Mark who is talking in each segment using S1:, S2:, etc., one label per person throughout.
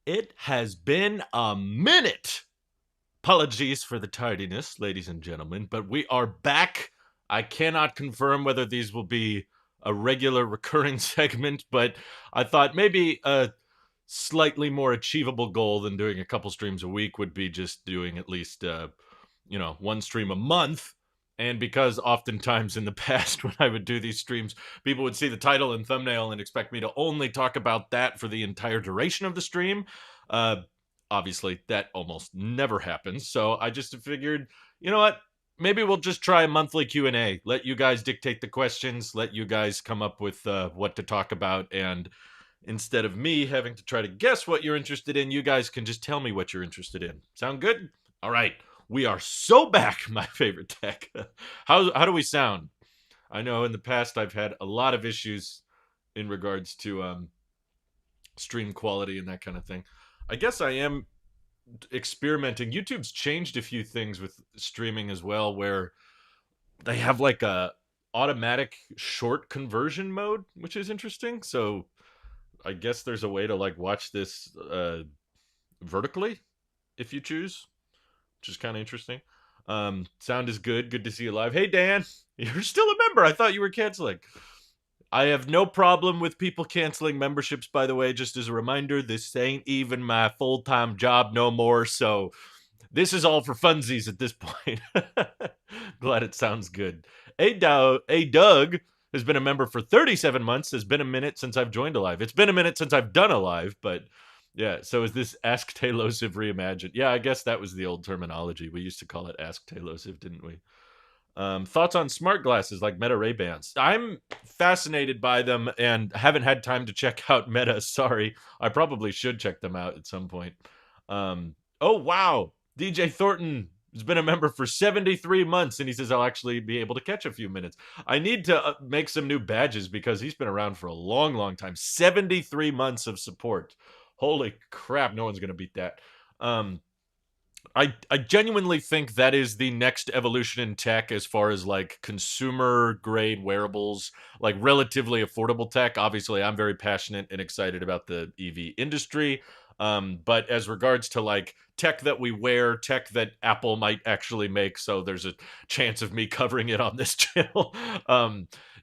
S1: It has been a minute. Apologies for the tardiness, ladies and gentlemen, but we are back. I cannot confirm whether these will be a regular recurring segment, but I thought maybe a slightly more achievable goal than doing a couple streams a week would be just doing at least one stream a month. And because oftentimes in the past when I would do these streams, people would see the title and thumbnail and expect me to only talk about that for the entire duration of the stream. Uh, Obviously, that almost never happens. So I just figured, you know what? Maybe we'll just try a monthly Q&A. Let you guys dictate the questions. Let you guys come up with what to talk about. And instead of me having to try to guess what you're interested in, you guys can just tell me what you're interested in. Sound good? All right. We are so back, my favorite tech. How do we sound? I know in the past I've had a lot of issues in regards to stream quality and that kind of thing. I guess I am experimenting. YouTube's changed a few things with streaming as well, where they have like a automatic short conversion mode, which is interesting. So I guess there's a way to like watch this vertically if you choose, which is kind of interesting. Sound is good. Good to see you live. Hey Dan, you're still a member. I thought you were canceling. I have no problem with people canceling memberships, by the way. Just as a reminder, this ain't even my full-time job no more, so this is all for funsies at this point. Glad it sounds good. Doug has been a member for 37 months. Has been a minute since I've joined a live. It's been a minute since I've done a live, but yeah, so is this Ask Tailosive reimagined? Yeah, I guess that was the old terminology. We used to call it Ask Tailosive, didn't we? Thoughts on smart glasses like Meta Ray-Bans? I'm fascinated by them and haven't had time to check out Meta. Sorry. I probably should check them out at some point. Oh, wow. DJ Thornton has been a member for 73 months, and he says I'll actually be able to catch a few minutes. I need to make some new badges because he's been around for a long, long time. 73 months of support. Holy crap, no one's going to beat that. I genuinely think that is the next evolution in tech as far as like consumer grade wearables, like relatively affordable tech. Obviously, I'm very passionate and excited about the EV industry. But as regards to like tech that we wear, tech that Apple might actually make, so there's a chance of me covering it on this channel.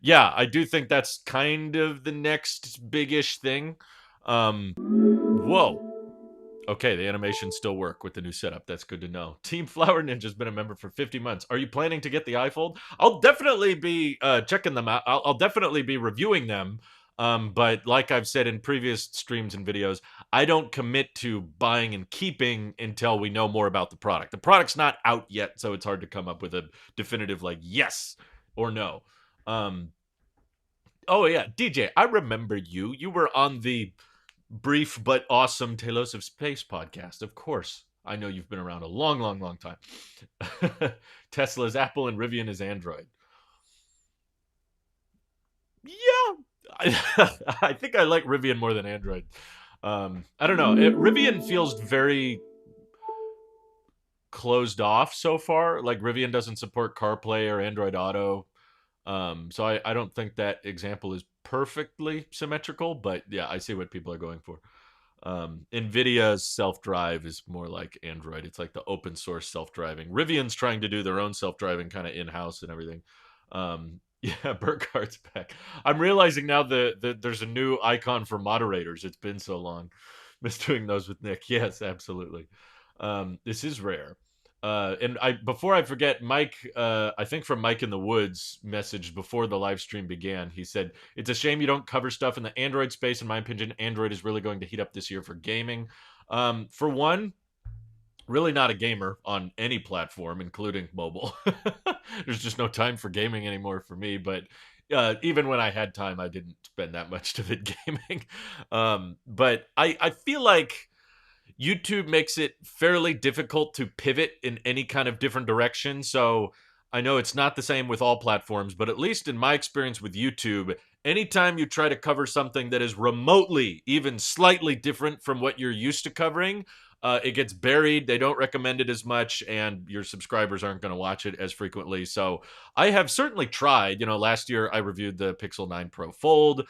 S1: Yeah, I do think that's kind of the next big-ish thing. Whoa. Okay, the animations still work with the new setup. That's good to know. Team Flower Ninja's been a member for 50 months. Are you planning to get the iFold? I'll definitely be checking them out. I'll definitely be reviewing them. But like I've said in previous streams and videos, I don't commit to buying and keeping until we know more about the product. The product's not out yet, so it's hard to come up with a definitive like yes or no. Oh yeah, DJ, I remember you. You were on the brief but awesome Tailosive Space podcast. Of course. I know you've been around a long, long, long time. Tesla's Apple and Rivian is Android. Yeah. I think I like Rivian more than Android. I don't know. Rivian feels very closed off so far. Like Rivian doesn't support CarPlay or Android Auto. So I don't think that example is perfectly symmetrical, but yeah, I see what people are going for. NVIDIA's self-drive is more like Android. It's like the open source self-driving. Rivian's trying to do their own self-driving kind of in-house and everything. Yeah, Burkhart's back. I'm realizing now that there's a new icon for moderators. It's been so long. Miss doing those with Nick. Yes, absolutely. This is rare. And before I forget, Mike, I think from Mike in the Woods messaged before the live stream began. He said, it's a shame you don't cover stuff in the Android space. In my opinion, Android is really going to heat up this year for gaming. For one, really not a gamer on any platform, including mobile. There's just no time for gaming anymore for me. But even when I had time, I didn't spend that much of it gaming. But I feel like YouTube makes it fairly difficult to pivot in any kind of different direction. So I know it's not the same with all platforms, but at least in my experience with YouTube, anytime you try to cover something that is remotely, even slightly different from what you're used to covering, it gets buried. They don't recommend it as much, and your subscribers aren't going to watch it as frequently. So I have certainly tried. You know, last year I reviewed the Pixel 9 Pro Fold.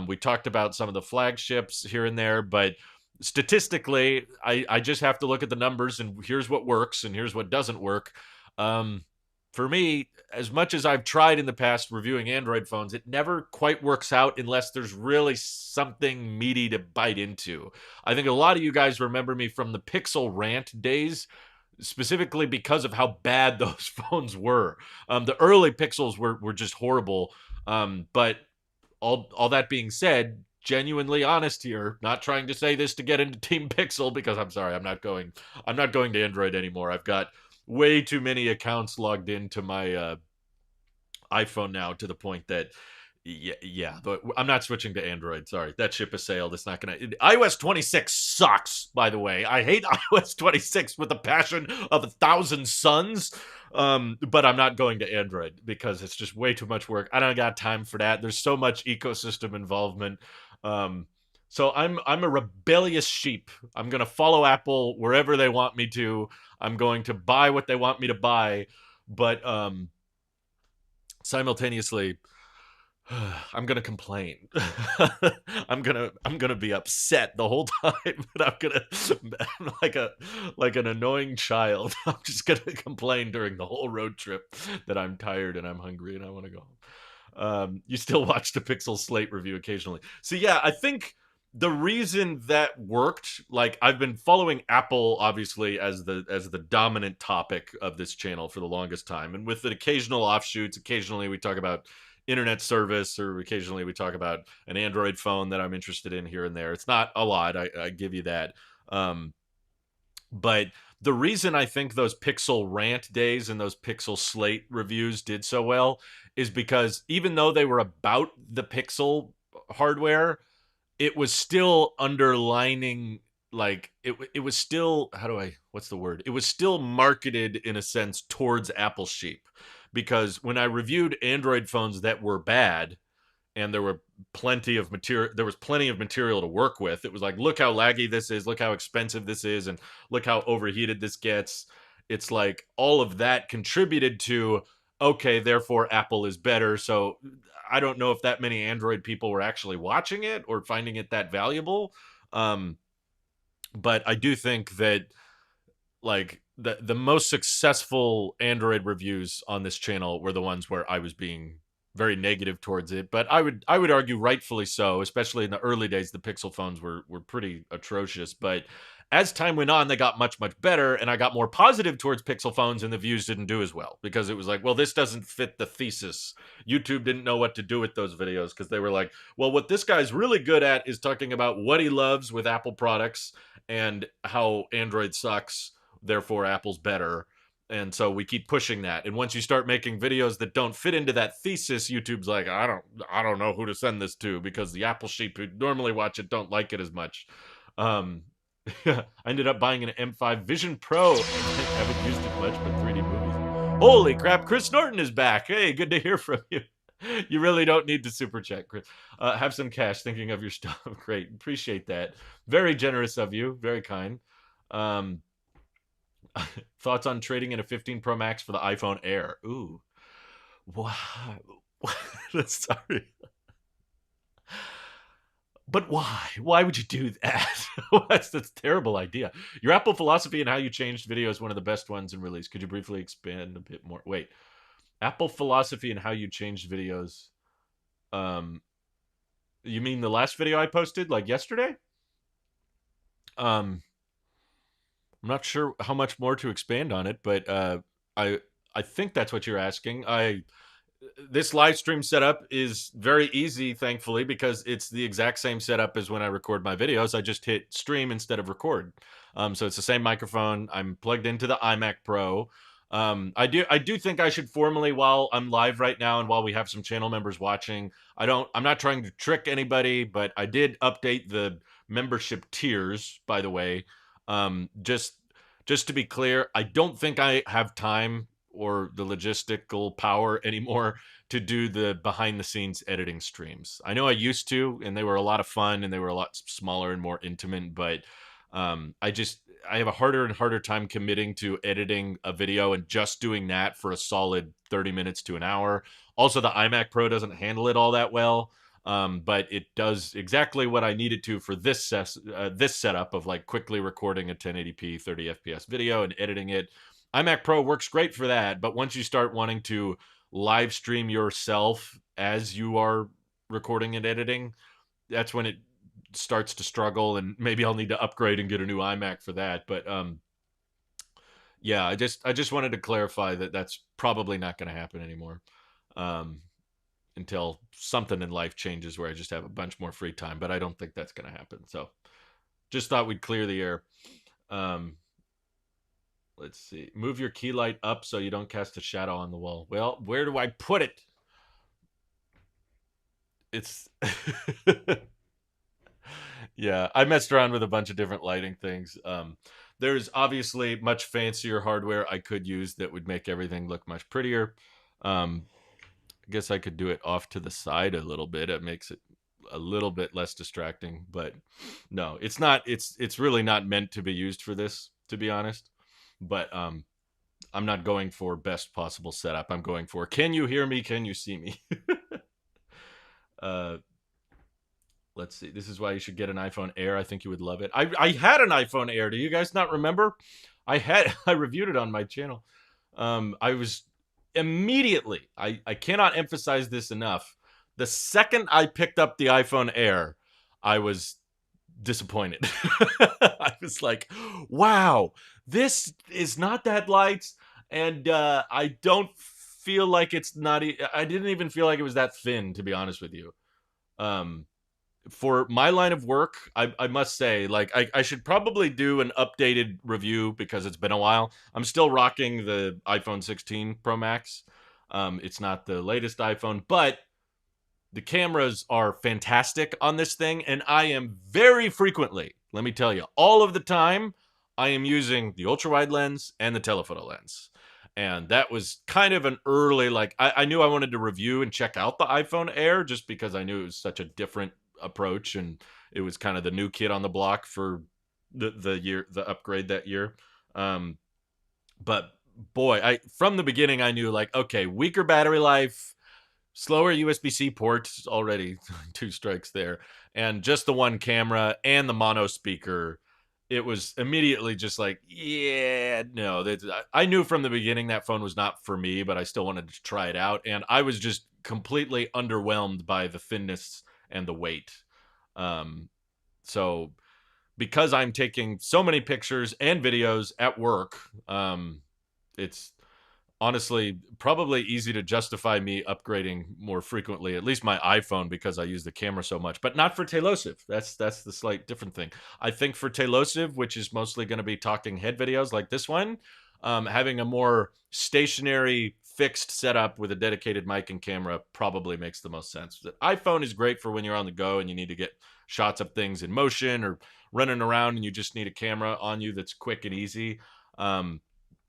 S1: We talked about some of the flagships here and there, but statistically, I just have to look at the numbers and here's what works and here's what doesn't work. Um, for me, as much as I've tried in the past reviewing Android phones, it never quite works out unless there's really something meaty to bite into. I think a lot of you guys remember me from the Pixel rant days, specifically because of how bad those phones were. The early Pixels were just horrible. But all that being said, genuinely honest here, not trying to say this to get into Team Pixel, because I'm sorry, I'm not going to Android anymore. I've got way too many accounts logged into my iPhone now, to the point that yeah, but I'm not switching to Android. Sorry, that ship has sailed. It's not gonna. iOS 26 sucks. By the way, I hate iOS 26 with the passion of 1,000 suns. But I'm not going to Android because it's just way too much work. I don't got time for that. There's so much ecosystem involvement. Um, so I'm a rebellious sheep. I'm gonna follow Apple wherever they want me to. I'm going to buy what they want me to buy, but simultaneously I'm gonna complain. I'm gonna be upset the whole time, but I'm like an annoying child. I'm just gonna complain during the whole road trip that I'm tired and I'm hungry and I want to go home. You still watch the Pixel Slate review occasionally. So yeah, I think the reason that worked, like I've been following Apple obviously as the dominant topic of this channel for the longest time, and with the occasional offshoots, occasionally we talk about internet service, or occasionally we talk about an Android phone that I'm interested in here and there. It's not a lot, I give you that. Um, but the reason I think those Pixel rant days and those Pixel Slate reviews did so well is because even though they were about the Pixel hardware, it was still underlining, like it was still, how do I, what's the word, it was still marketed in a sense towards Apple sheep, because when I reviewed Android phones that were bad, and there was plenty of material to work with. It was like, look how laggy this is, look how expensive this is, and look how overheated this gets. It's like all of that contributed to, okay, therefore Apple is better. So I don't know if that many Android people were actually watching it or finding it that valuable. um but I do think that, like, the most successful Android reviews on this channel were the ones where I was being very negative towards it. But I would argue rightfully so, especially in the early days. The Pixel phones were pretty atrocious, but as time went on, they got much better, and I got more positive towards Pixel phones, and the views didn't do as well because it was like, well, this doesn't fit the thesis. YouTube didn't know what to do with those videos because they were like, well, what this guy's really good at is talking about what he loves with Apple products and how Android sucks, therefore Apple's better. And so we keep pushing that. And once you start making videos that don't fit into that thesis, YouTube's like, I don't know who to send this to, because the Apple sheep who normally watch it don't like it as much. um I ended up buying an M5 Vision Pro. I haven't used it much, but 3D movies. Holy crap, Chris Norton is back. Hey, good to hear from you. You really don't need to super chat, Chris. Have some cash, thinking of your stuff. Great, appreciate that. Very generous of you, very kind. um Thoughts on trading in a 15 Pro Max for the iPhone Air? Ooh, wow. Sorry, but why? Why would you do that? That's a terrible idea. Your Apple philosophy and how you changed video is one of the best ones in release. Could you briefly expand a bit more? Wait, Apple philosophy and how you changed videos. Um, you mean the last video I posted, like yesterday? Um, I'm not sure how much more to expand on it, but I I think that's what you're asking. I This live stream setup is very easy, thankfully, because it's the exact same setup as when I record my videos. I just hit stream instead of record. So it's the same microphone. I'm plugged into the iMac Pro. I do think I should formally, while I'm live right now and while we have some channel members watching, I'm not trying to trick anybody, but I did update the membership tiers, by the way. Just to be clear, I don't think I have time or the logistical power anymore to do the behind the scenes editing streams. I know I used to, and they were a lot of fun and they were a lot smaller and more intimate, but I have a harder and harder time committing to editing a video and just doing that for a solid 30 minutes to an hour. Also, the iMac Pro doesn't handle it all that well. but it does exactly what I needed to for this this setup of like quickly recording a 1080p 30 FPS video and editing it. iMac Pro works great for that, but once you start wanting to live stream yourself as you are recording and editing, that's when it starts to struggle, and maybe I'll need to upgrade and get a new iMac for that. But yeah, I just wanted to clarify that that's probably not going to happen anymore. Um, until something in life changes where I just have a bunch more free time, but I don't think that's going to happen. So just thought we'd clear the air. Um, let's see. Move your key light up so you don't cast a shadow on the wall. Well, where do I put it? It's yeah, I messed around with a bunch of different lighting things. There's obviously much fancier hardware I could use that would make everything look much prettier. I guess I could do it off to the side a little bit. It makes it a little bit less distracting, but no, it's not. It's really not meant to be used for this, to be honest. But I'm not going for best possible setup. I'm going for can you hear me? Can you see me? uh, let's see. This is why you should get an iPhone Air. I think you would love it. I had an iPhone Air. Do you guys not remember? I reviewed it on my channel. I was immediately, I cannot emphasize this enough. The second I picked up the iPhone Air, I was disappointed. I was like, wow, this is not that light. And I don't feel like it's not, I didn't even feel like it was that thin, to be honest with you. Um, for my line of work, I must say, like, I should probably do an updated review because it's been a while. I'm still rocking the iPhone 16 Pro Max. It's not the latest iPhone, but the cameras are fantastic on this thing, and I am very frequently, let me tell you, all of the time, I am using the ultra wide lens and the telephoto lens. And that was kind of an early, like, I knew I wanted to review and check out the iPhone Air just because I knew it was such a different approach, and it was kind of the new kid on the block for the upgrade that year. Um, but boy, I from the beginning I knew, like, okay, weaker battery life, slower USB-C ports, already two strikes there, and just the one camera and the mono speaker. It was immediately just like, yeah, no. I knew from the beginning that phone was not for me, but I still wanted to try it out, and I was just completely underwhelmed by the thinness and the weight. Um, so because I'm taking so many pictures and videos at work, it's honestly probably easy to justify me upgrading more frequently, at least my iPhone, because I use the camera so much, but not for Tailosive. That's the slight different thing. I think for Tailosive, which is mostly going to be talking head videos like this one, having a more stationary fixed setup with a dedicated mic and camera probably makes the most sense. The iPhone is great for when you're on the go and you need to get shots of things in motion or running around and you just need a camera on you that's quick and easy.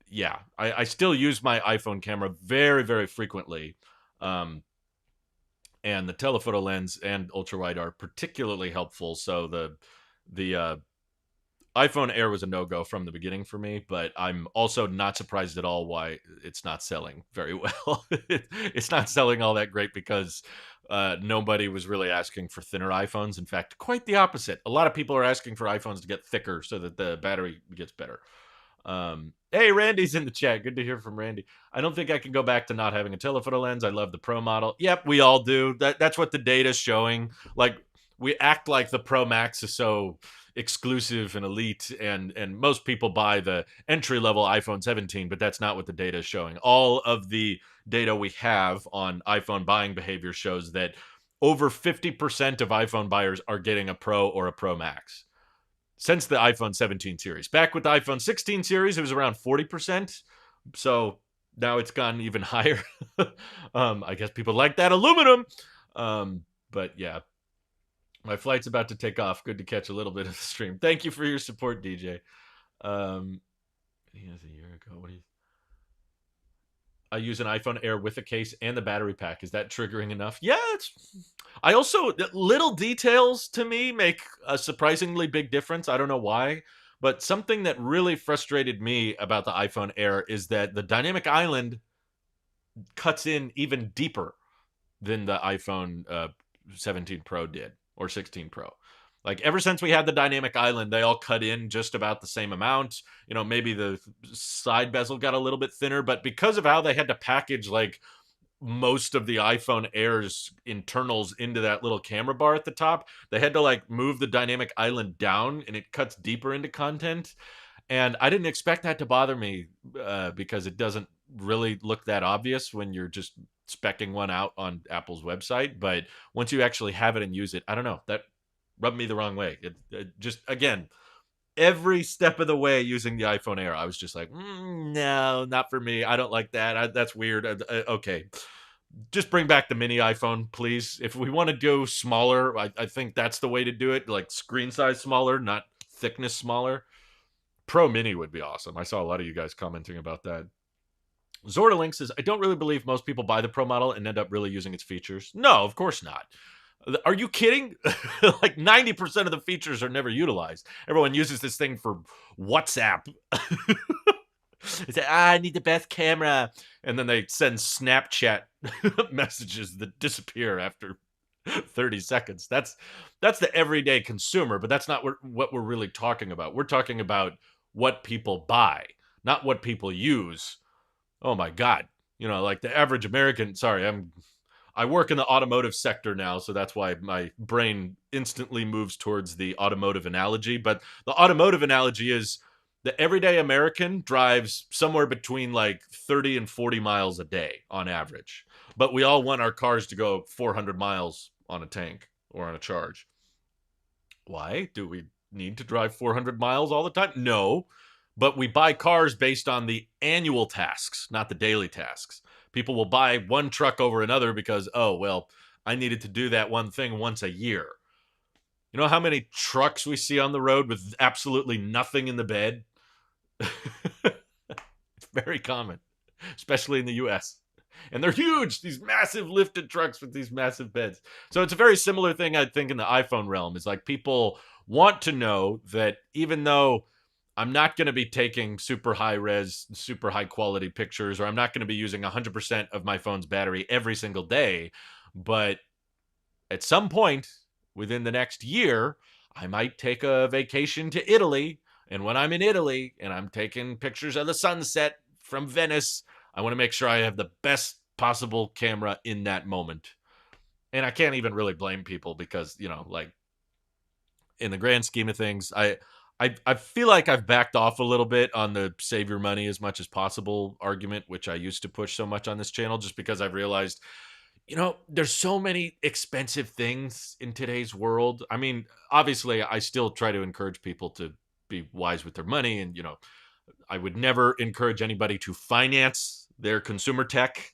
S1: Yeah, I still use my iPhone camera very, very frequently. Um, and the telephoto lens and ultra wide are particularly helpful. So the iPhone Air was a no-go from the beginning for me, but I'm also not surprised at all why it's not selling very well. It's not selling all that great because nobody was really asking for thinner iPhones. In fact, quite the opposite. A lot of people are asking for iPhones to get thicker so that the battery gets better. Hey, Randy's in the chat. Good to hear from Randy. I don't think I can go back to not having a telephoto lens. I love the Pro model. Yep, we all do. That's what the data's showing. Like, we act like the Pro Max is so exclusive and elite, and most people buy the entry level iPhone 17, but that's not what the data is showing. All of the data we have on iPhone buying behavior shows that over 50% of iPhone buyers are getting a Pro or a Pro Max since the iPhone 17 series. Back with the iPhone 16 series, it was around 40%. So now it's gone even higher. I guess people like that aluminum. But yeah, my flight's about to take off. Good to catch a little bit of the stream. Thank you for your support, DJ. He has a year ago. What do you? I use an iPhone Air with a case and the battery pack. Is that triggering enough? Yeah, I also, little details to me make a surprisingly big difference. I don't know why, but something that really frustrated me about the iPhone Air is that the dynamic island cuts in even deeper than the iPhone 17 Pro did, or 16 Pro. Like ever since we had the dynamic island, they all cut in just about the same amount. Maybe the side bezel got a little bit thinner, but because of how they had to package like most of the iPhone Air's internals into that little camera bar at the top, they had to like move the dynamic island down, and it cuts deeper into content. And I didn't expect that to bother me because it doesn't really look that obvious when you're just specking one out on Apple's website. But once you actually have it and use it, I don't know, that rubbed me the wrong way. It just, again, every step of the way using the iPhone Air, I was just like, no, not for me. I don't like that. That's weird. Okay. Just bring back the mini iPhone, please. If we want to go smaller, I think that's the way to do it. Like screen size smaller, not thickness smaller. Pro Mini would be awesome. I saw a lot of you guys commenting about that. Zordalink says, I don't really believe most people buy the Pro model and end up really using its features. No, of course not. Are you kidding? Like 90% of the features are never utilized. Everyone uses this thing for WhatsApp. They say, I need the best camera. And then they send Snapchat messages that disappear after 30 seconds. That's the everyday consumer, but that's not what we're really talking about. We're talking about what people buy, not what people use. Oh my God. Like the average American, sorry, I work in the automotive sector now, so that's why my brain instantly moves towards the automotive analogy. But the automotive analogy is the everyday American drives somewhere between like 30 and 40 miles a day on average. But we all want our cars to go 400 miles on a tank or on a charge. Why? Do we need to drive 400 miles all the time? No, but we buy cars based on the annual tasks, not the daily tasks. People will buy one truck over another because, oh, well, I needed to do that one thing once a year. You know how many trucks we see on the road with absolutely nothing in the bed? It's very common, especially in the US. And they're huge, these massive lifted trucks with these massive beds. So it's a very similar thing, I think, in the iPhone realm. Is like people want to know that even though I'm not going to be taking super high res, super high quality pictures, or I'm not going to be using 100% of my phone's battery every single day, but at some point within the next year, I might take a vacation to Italy. And when I'm in Italy and I'm taking pictures of the sunset from Venice, I want to make sure I have the best possible camera in that moment. And I can't even really blame people because, like in the grand scheme of things, I feel like I've backed off a little bit on the save your money as much as possible argument, which I used to push so much on this channel, just because I've realized, there's so many expensive things in today's world. I mean, obviously, I still try to encourage people to be wise with their money. And, I would never encourage anybody to finance their consumer tech.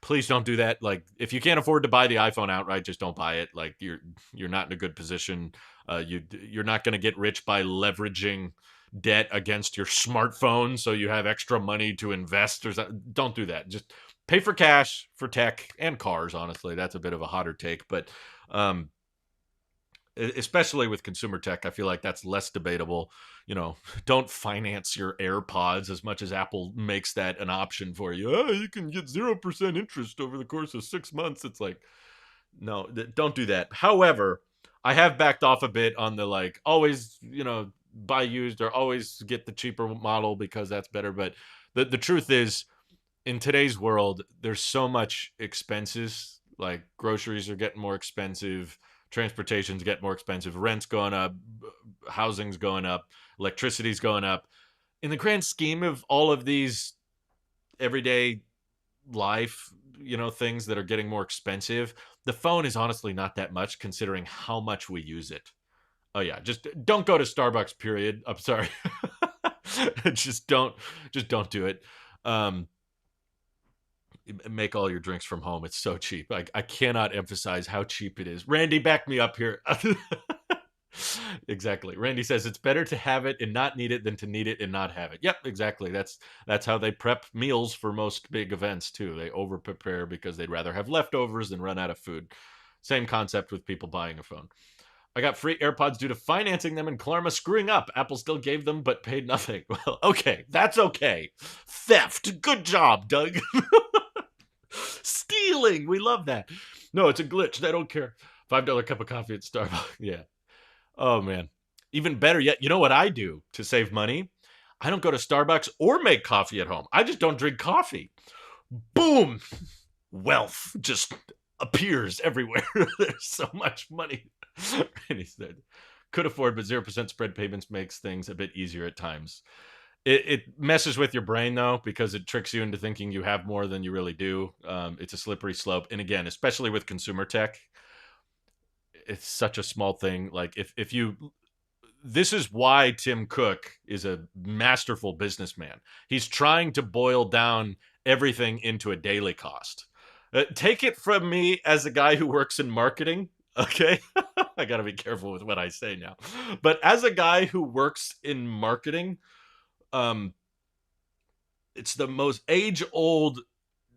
S1: Please don't do that. Like, if you can't afford to buy the iPhone outright, just don't buy it. Like, you're not in a good position. You're not going to get rich by leveraging debt against your smartphone so you have extra money to invest or something. Don't do that. Just pay for cash for tech and cars. Honestly, that's a bit of a hotter take, but especially with consumer tech, I feel like that's less debatable. Don't finance your AirPods as much as Apple makes that an option for you. Oh, you can get 0% interest over the course of 6 months. It's like, no, don't do that. However, I have backed off a bit on the like always, buy used or always get the cheaper model because that's better. But the truth is, in today's world, there's so much expenses. Like groceries are getting more expensive. Transportation's getting more expensive. Rent's going up. Housing's going up. Electricity's going up. In the grand scheme of all of these everyday life, things that are getting more expensive, the phone is honestly not that much considering how much we use it. Oh yeah, just don't go to Starbucks, period. I'm sorry. just don't do it. Make all your drinks from home. It's so cheap. I cannot emphasize how cheap it is. Randy, back me up here. Exactly. Randy says it's better to have it and not need it than to need it and not have it. Yep, exactly. That's how they prep meals for most big events too. They over prepare because they'd rather have leftovers than run out of food. Same concept with people buying a phone. I got free AirPods due to financing them and Klarma screwing up. Apple still gave them but paid nothing. Well, okay. That's okay. Theft. Good job, Doug. Stealing. We love that. No, it's a glitch. They don't care. $5 cup of coffee at Starbucks. Yeah. Oh man. Even better yet, you know what I do to save money? I don't go to Starbucks or make coffee at home. I just don't drink coffee. Boom! Wealth just appears everywhere. There's so much money. And he said, could afford, but 0% spread payments makes things a bit easier at times. It messes with your brain though, because it tricks you into thinking you have more than you really do. It's a slippery slope. And again, especially with consumer tech, it's such a small thing. Like if you this is why Tim Cook is a masterful businessman. He's trying to boil down everything into a daily cost. Take it from me as a guy who works in marketing. Okay. I got to be careful with what I say now. But as a guy who works in marketing, um, it's the most age old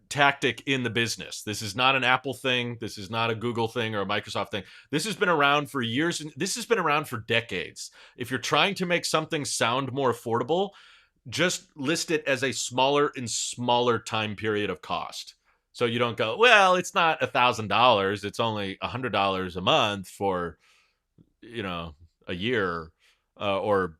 S1: tactic in the business. This is not an Apple thing. This is not a Google thing or a Microsoft thing. This has been around for years, and this has been around for decades. If you're trying to make something sound more affordable, just list it as a smaller and smaller time period of cost. So you don't go, well, it's not $1,000. It's only $100 a month for, you know, a year, or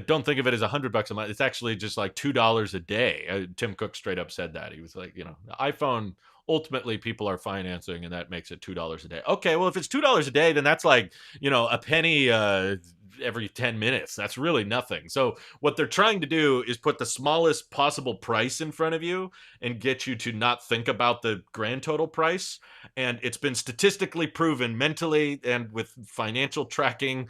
S1: don't think of it as $100 a month. It's actually just like $2 a day. Tim Cook straight up said that. He was like, the iPhone ultimately people are financing, and that makes it $2 a day. Okay, well if it's $2 a day, then that's like a penny every 10 minutes. That's really nothing. So what they're trying to do is put the smallest possible price in front of you and get you to not think about the grand total price. And it's been statistically proven mentally and with financial tracking.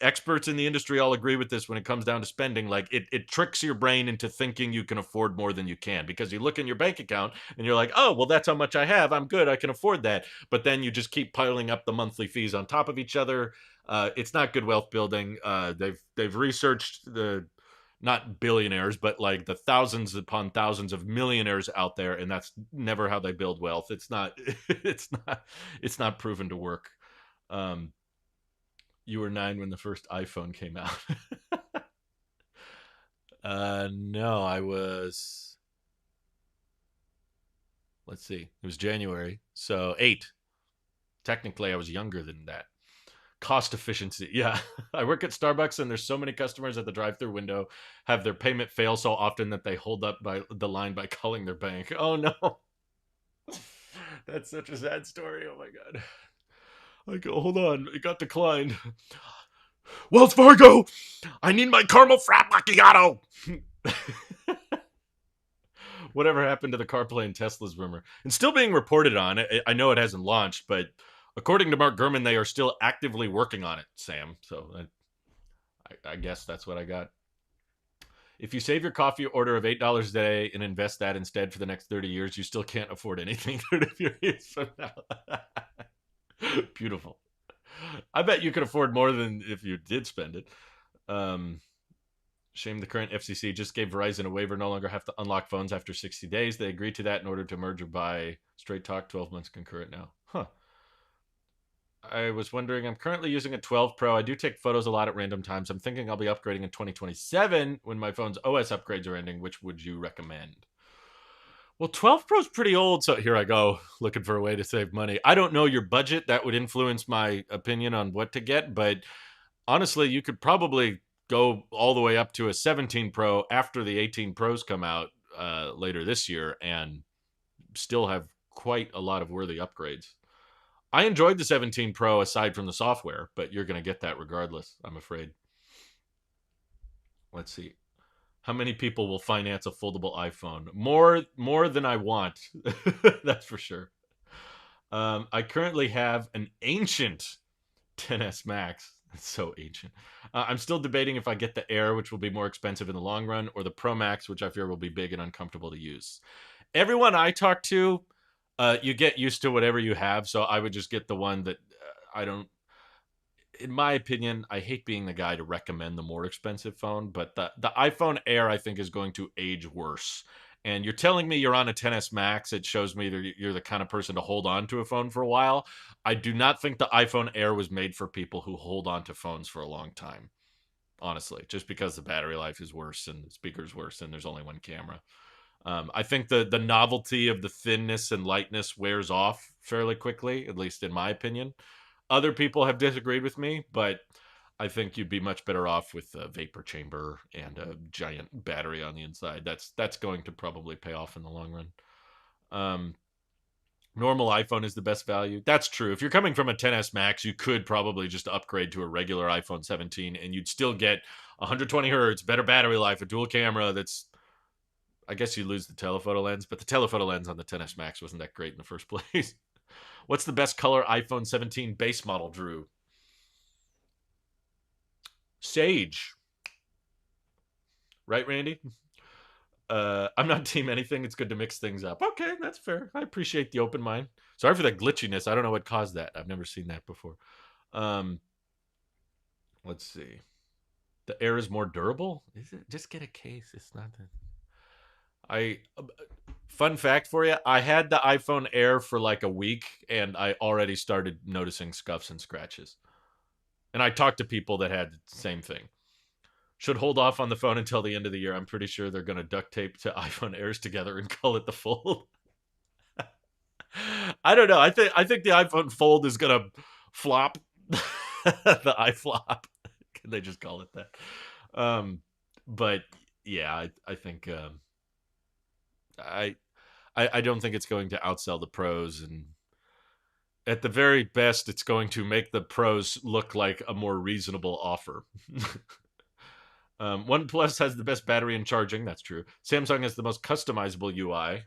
S1: Experts in the industry all agree with this when it comes down to spending. Like it tricks your brain into thinking you can afford more than you can, because you look in your bank account and you're like, oh, well, that's how much I have. I'm good. I can afford that. But then you just keep piling up the monthly fees on top of each other. It's not good wealth building. They've researched the not billionaires, but like the thousands upon thousands of millionaires out there, and that's never how they build wealth. It's not. It's not proven to work. Um, you were 9 when the first iPhone came out. No, I was. Let's see. It was January, so 8. Technically, I was younger than that. Cost efficiency. Yeah. I work at Starbucks, and there's so many customers at the drive-through window have their payment fail so often that they hold up by the line by calling their bank. Oh no. That's such a sad story. Oh my god. I go, hold on, it got declined. Wells Fargo, I need my caramel frap macchiato. Whatever happened to the CarPlay and Tesla's rumor? And still being reported on. I know it hasn't launched, but according to Mark Gurman, they are still actively working on it, Sam. So I guess that's what I got. If you save your coffee order of $8 a day and invest that instead for the next 30 years, you still can't afford anything 30 years from now. Beautiful. I bet you could afford more than if you did spend it. Shame the current FCC just gave Verizon a waiver, no longer have to unlock phones after 60 days. They agreed to that in order to merge or buy. Straight Talk, 12 months concurrent now. Huh. I was wondering, I'm currently using a 12 Pro. I do take photos a lot at random times. I'm thinking I'll be upgrading in 2027 when my phone's OS upgrades are ending. Which would you recommend? Well, 12 Pro's pretty old, so here I go, looking for a way to save money. I don't know your budget. That would influence my opinion on what to get, but honestly, you could probably go all the way up to a 17 Pro after the 18 Pros come out later this year and still have quite a lot of worthy upgrades. I enjoyed the 17 Pro aside from the software, but you're going to get that regardless, I'm afraid. Let's see. How many people will finance a foldable iPhone? More than I want. That's for sure. I currently have an ancient 10s Max. It's so ancient. I'm still debating if I get the Air, which will be more expensive in the long run, or the Pro Max, which I fear will be big and uncomfortable to use. Everyone I talk to, you get used to whatever you have, so I would just get the one that I don't. In my opinion, I hate being the guy to recommend the more expensive phone, but the iPhone Air I think is going to age worse. And you're telling me you're on a 10s Max. It shows me that you're the kind of person to hold on to a phone for a while. I do not think the iPhone Air was made for people who hold on to phones for a long time. Honestly, just because the battery life is worse and the speaker's worse and there's only one camera. I think the novelty of the thinness and lightness wears off fairly quickly, at least in my opinion. Other people have disagreed with me, but I think you'd be much better off with a vapor chamber and a giant battery on the inside. That's going to probably pay off in the long run. Um, Normal iPhone is the best value. That's true. If you're coming from a 10s Max, you could probably just upgrade to a regular iPhone 17, and you'd still get 120 hertz, better battery life, a dual camera. That's, I guess you lose the telephoto lens, but the telephoto lens on the 10s Max wasn't that great in the first place. What's the best color iPhone 17 base model, Drew? Sage. Right, Randy? I'm not team anything. It's good to mix things up. Okay, that's fair. I appreciate the open mind. Sorry for the glitchiness. I don't know what caused that. I've never seen that before. Um, let's see. The Air is more durable. Is it? Just get a case. It's not that. I Fun fact for you. I had the iPhone Air for like a week, and I already started noticing scuffs and scratches. And I talked to people that had the same thing. Should hold off on the phone until the end of the year. I'm pretty sure they're going to duct tape to iPhone Airs together and call it the Fold. I don't know. I think the iPhone Fold is going to flop. The iFlop. Can they just call it that? Um, but yeah, I think I, I don't think it's going to outsell the pros, and at the very best, it's going to make the pros look like a more reasonable offer. OnePlus has the best battery and charging. That's true. Samsung has the most customizable UI.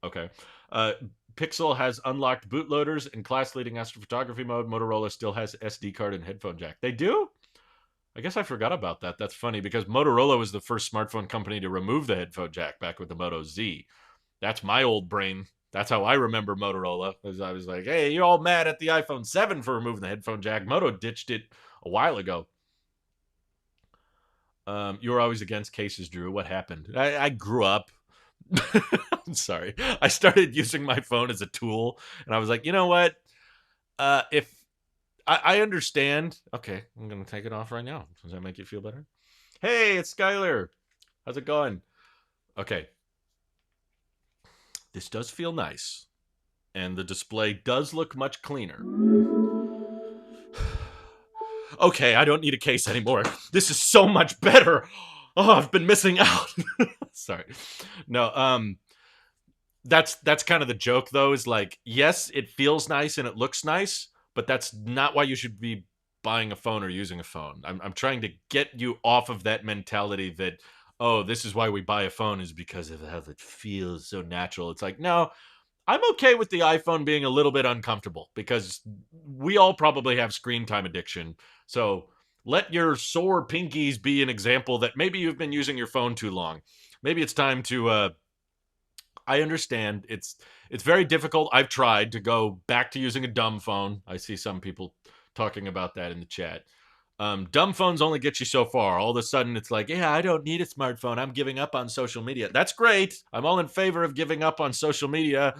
S1: Okay. Uh, Pixel has unlocked bootloaders in class-leading astrophotography mode. Motorola still has SD card and headphone jack. They do? I guess I forgot about that. That's funny because Motorola was the first smartphone company to remove the headphone jack back with the Moto Z. That's my old brain. That's how I remember Motorola. As I was like, hey, you're all mad at the iPhone 7 for removing the headphone jack. Moto ditched it a while ago. You were always against cases, Drew. What happened? I grew up. I'm sorry. I started using my phone as a tool, and I was like, you know what? If I understand. Okay, I'm gonna take it off right now. Does that make you feel better? Hey, it's Skylar. How's it going? Okay, this does feel nice, and the display does look much cleaner. Okay, I don't need a case anymore. This is so much better. Oh, I've been missing out. Sorry. No, that's kind of the joke though, is like, yes, it feels nice and it looks nice, but that's not why you should be buying a phone or using a phone. I'm trying to get you off of that mentality that, oh, this is why we buy a phone is because of how it feels so natural. It's like, no, I'm okay with the iPhone being a little bit uncomfortable because we all probably have screen time addiction. So let your sore pinkies be an example that maybe you've been using your phone too long. Maybe it's time to I understand it's very difficult. I've tried to go back to using a dumb phone. I see some people talking about that in the chat. Dumb phones only get you so far. All of a sudden, it's like, yeah, I don't need a smartphone. I'm giving up on social media. That's great. I'm all in favor of giving up on social media,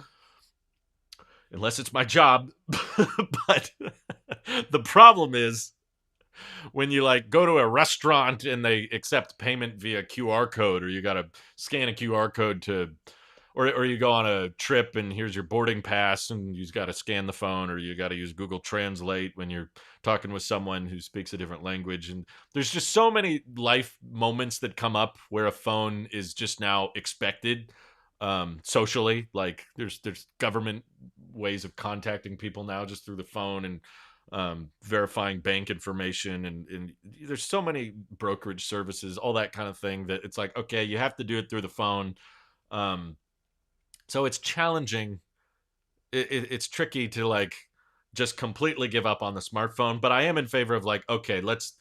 S1: unless it's my job. But the problem is when you like go to a restaurant and they accept payment via QR code, or you got to scan a QR code to, or you go on a trip and here's your boarding pass and you got to scan the phone, or you got to use Google Translate when you're talking with someone who speaks a different language. And there's just so many life moments that come up where a phone is just now expected socially. Like there's government ways of contacting people now just through the phone, and verifying bank information, and there's so many brokerage services, all that kind of thing, that it's like, okay, you have to do it through the phone. So it's challenging. It's tricky to like just completely give up on the smartphone, but I am in favor of like, okay, let's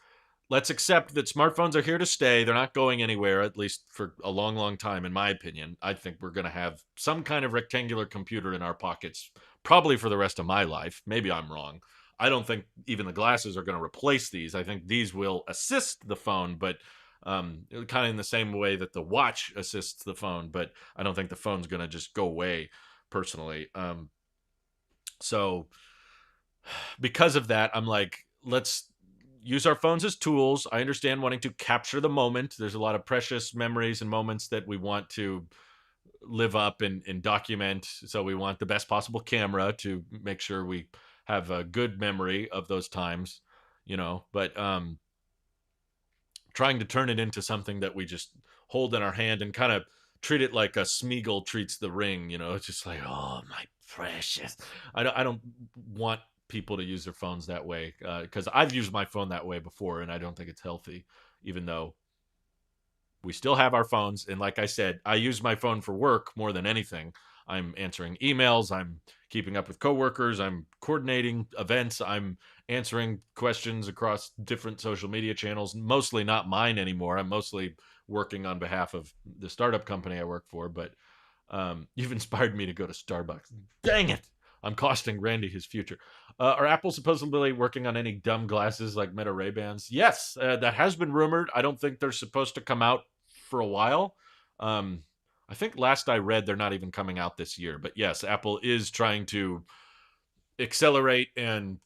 S1: accept that smartphones are here to stay. They're not going anywhere, at least for a long, long time, in my opinion. I think we're going to have some kind of rectangular computer in our pockets, probably for the rest of my life. Maybe I'm wrong. I don't think even the glasses are going to replace these. I think these will assist the phone, but kind of in the same way that the watch assists the phone. But I don't think the phone's going to just go away, personally. So because of that, I'm like, let's use our phones as tools. I understand wanting to capture the moment. There's a lot of precious memories and moments that we want to live up and document. So we want the best possible camera to make sure we have a good memory of those times, but trying to turn it into something that we just hold in our hand and kind of treat it like a Smeagol treats the ring. It's just like, oh my precious. I don't want people to use their phones that way, because I've used my phone that way before, and I don't think it's healthy. Even though we still have our phones, and like I said, I use my phone for work more than anything. I'm answering emails, I'm keeping up with coworkers, I'm coordinating events, I'm answering questions across different social media channels, mostly not mine anymore. I'm mostly working on behalf of the startup company I work for. But you've inspired me to go to Starbucks. Dang it, I'm costing Randy his future. Are Apple supposedly working on any dumb glasses like Meta Ray-Bans? Yes, that has been rumored. I don't think they're supposed to come out for a while. Um, I think last I read, they're not even coming out this year. But yes, Apple is trying to accelerate and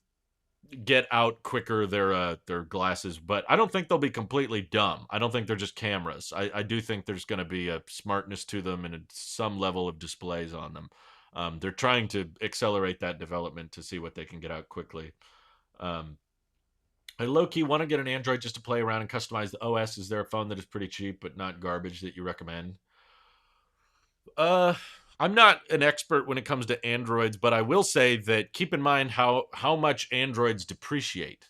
S1: get out quicker their glasses. But I don't think they'll be completely dumb. I don't think they're just cameras. I do think there's going to be a smartness to them and some level of displays on them. They're trying to accelerate that development to see what they can get out quickly. Um, I low key want to get an Android just to play around and customize the OS. Is there a phone that is pretty cheap but not garbage that you recommend? Uh, I'm not an expert when it comes to Androids, but I will say that keep in mind how much Androids depreciate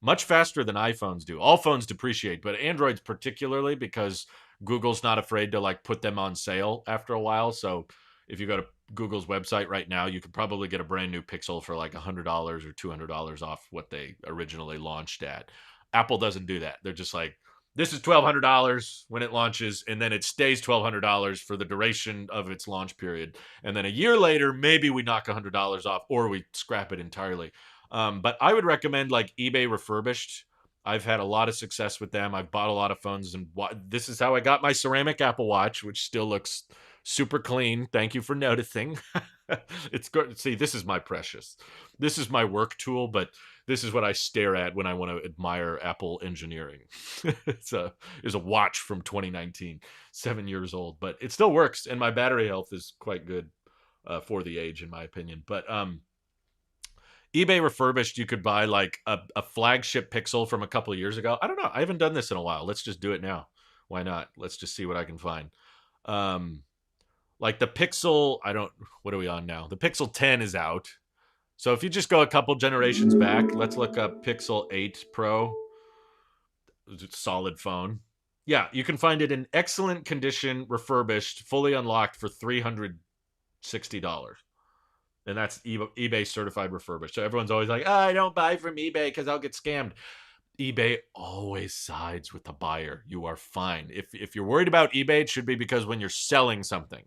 S1: much faster than iPhones do. All phones depreciate, but Androids particularly because Google's not afraid to like put them on sale after a while. So if you go to Google's website right now, you could probably get a brand new Pixel for like $100 or $200 off what they originally launched at. Apple doesn't do that. They're just like, this is $1,200 when it launches, and then it stays $1,200 for the duration of its launch period. And then a year later, maybe we knock $100 off or we scrap it entirely. But I would recommend like eBay refurbished. I've had a lot of success with them. I've bought a lot of phones, and this is how I got my ceramic Apple Watch, which still looks super clean. Thank you for noticing. It's good. See, this is my precious. This is my work tool, but this is what I stare at when I want to admire Apple engineering. It's a watch from 2019, 7 years old, but it still works, and my battery health is quite good for the age, in my opinion. But eBay refurbished, you could buy like a flagship Pixel from a couple of years ago. I don't know. I haven't done this in a while. Let's just do it now. Why not? Let's just see what I can find. Um, like the Pixel, what are we on now? The Pixel 10 is out. So if you just go a couple generations back, let's look up Pixel 8 Pro. Solid phone. Yeah, you can find it in excellent condition, refurbished, fully unlocked for $360. And that's eBay certified refurbished. So everyone's always like, I don't buy from eBay because I'll get scammed. eBay always sides with the buyer. You are fine. If you're worried about eBay, it should be because when you're selling something,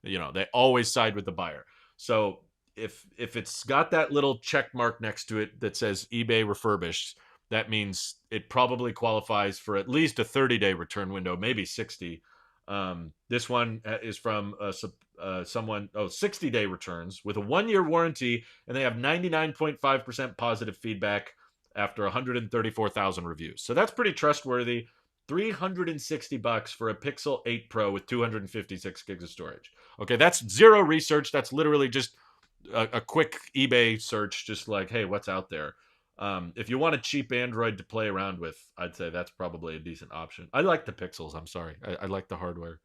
S1: they always side with the buyer. So if it's got that little check mark next to it that says eBay refurbished, that means it probably qualifies for at least a 30-day return window, maybe 60. This one is from someone, 60-day returns with a 1-year warranty, and they have 99.5% positive feedback after 134,000 reviews. So that's pretty trustworthy. $360 for a Pixel 8 Pro with 256 gigs of storage. Okay, that's zero research. That's literally just a quick eBay search, just like, hey, what's out there? If you want a cheap Android to play around with, I'd say that's probably a decent option. I like the Pixels. I'm sorry. I like the hardware.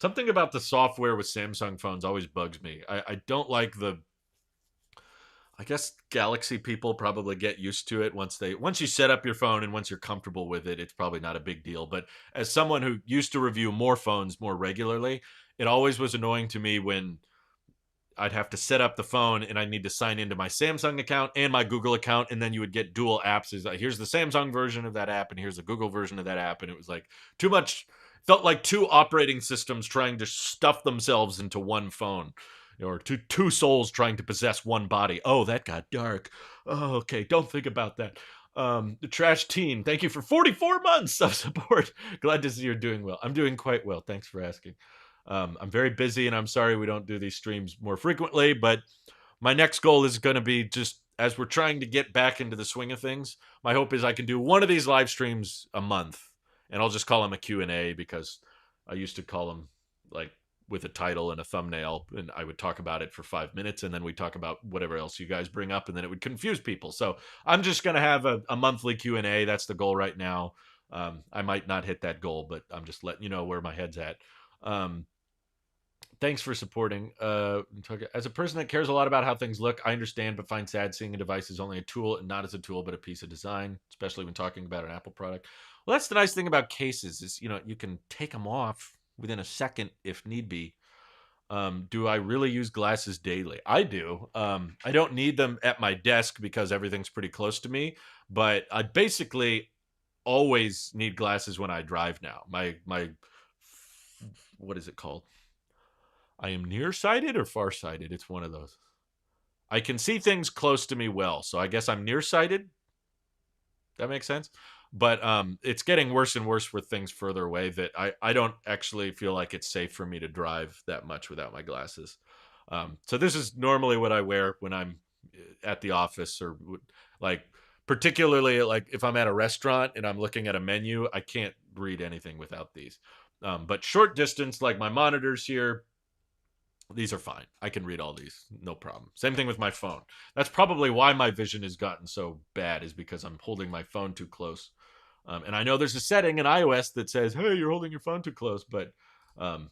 S1: Something about the software with Samsung phones always bugs me. I don't like I guess Galaxy people probably get used to it once you set up your phone and once you're comfortable with it, it's probably not a big deal. But as someone who used to review more phones more regularly, it always was annoying to me when I'd have to set up the phone and I need to sign into my Samsung account and my Google account, and then you would get dual apps. Is like, here's the Samsung version of that app and here's the Google version of that app, and it was like too much. Felt like two operating systems trying to stuff themselves into one phone, or two souls trying to possess one body. Oh, that got dark. Oh, okay, don't think about that. The Trash Teen, thank you for 44 months of support. Glad to see you're doing well. I'm doing quite well. Thanks for asking. I'm very busy, and I'm sorry we don't do these streams more frequently, but my next goal is going to be, just as we're trying to get back into the swing of things, my hope is I can do one of these live streams a month, and I'll just call them a Q&A, because I used to call them like with a title and a thumbnail, and I would talk about it for 5 minutes, and then we talk about whatever else you guys bring up, and then it would confuse people. So I'm just gonna have a monthly Q&A. That's the goal right now. I might not hit that goal, but I'm just letting you know where my head's at. Um, Thanks for supporting. As a person that cares a lot about how things look, I understand but find sad seeing a device as only a tool and not as a tool but a piece of design, especially when talking about an Apple product. Well, that's the nice thing about cases is, you can take them off within a second if need be. Do I really use glasses daily? I do. I don't need them at my desk because everything's pretty close to me, but I basically always need glasses when I drive now. My what is it called? I am nearsighted or farsighted. It's one of those. I can see things close to me well, so I guess I'm nearsighted. That makes sense. But it's getting worse and worse with things further away that I don't actually feel like it's safe for me to drive that much without my glasses. So this is normally what I wear when I'm at the office or like particularly like if I'm at a restaurant and I'm looking at a menu, I can't read anything without these. But short distance, like my monitors here, these are fine. I can read all these, no problem. Same thing with my phone. That's probably why my vision has gotten so bad, is because I'm holding my phone too close. And I know there's a setting in iOS that says, "Hey, you're holding your phone too close," but um,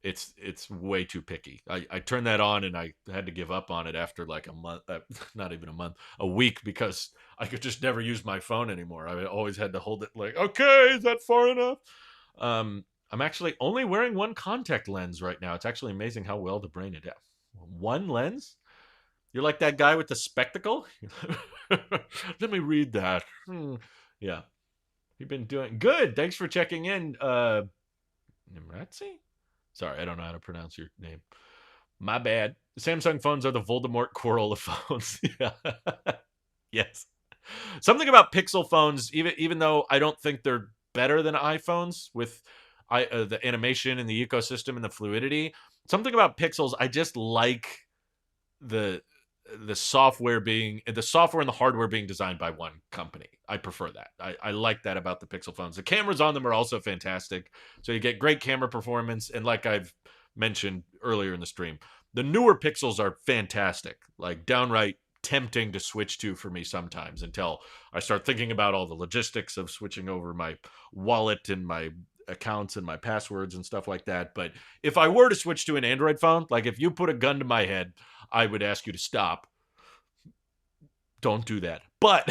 S1: it's way too picky. I turned that on and I had to give up on it after like a month, not even a month, a week, because I could just never use my phone anymore. I always had to hold it like, okay, is that far enough? I'm actually only wearing one contact lens right now. It's actually amazing how well the brain adapts. One lens? You're like that guy with the spectacle? Let me read that. Yeah. You've been doing good. Thanks for checking in. Nimratsi? Sorry, I don't know how to pronounce your name. My bad. Samsung phones are the Voldemort quarrel of phones. Yeah. Yes. Something about Pixel phones, even though I don't think they're better than iPhones with the animation and the ecosystem and the fluidity. Something about Pixels, I just like the the software and the hardware being designed by one company. I prefer that. I like that about the Pixel phones. The cameras on them are also fantastic. So you get great camera performance. And like I've mentioned earlier in the stream, the newer Pixels are fantastic, like downright tempting to switch to for me sometimes until I start thinking about all the logistics of switching over my wallet and my accounts and my passwords and stuff like that. But if I were to switch to an Android phone, like if you put a gun to my head, I would ask you to stop. Don't do that. But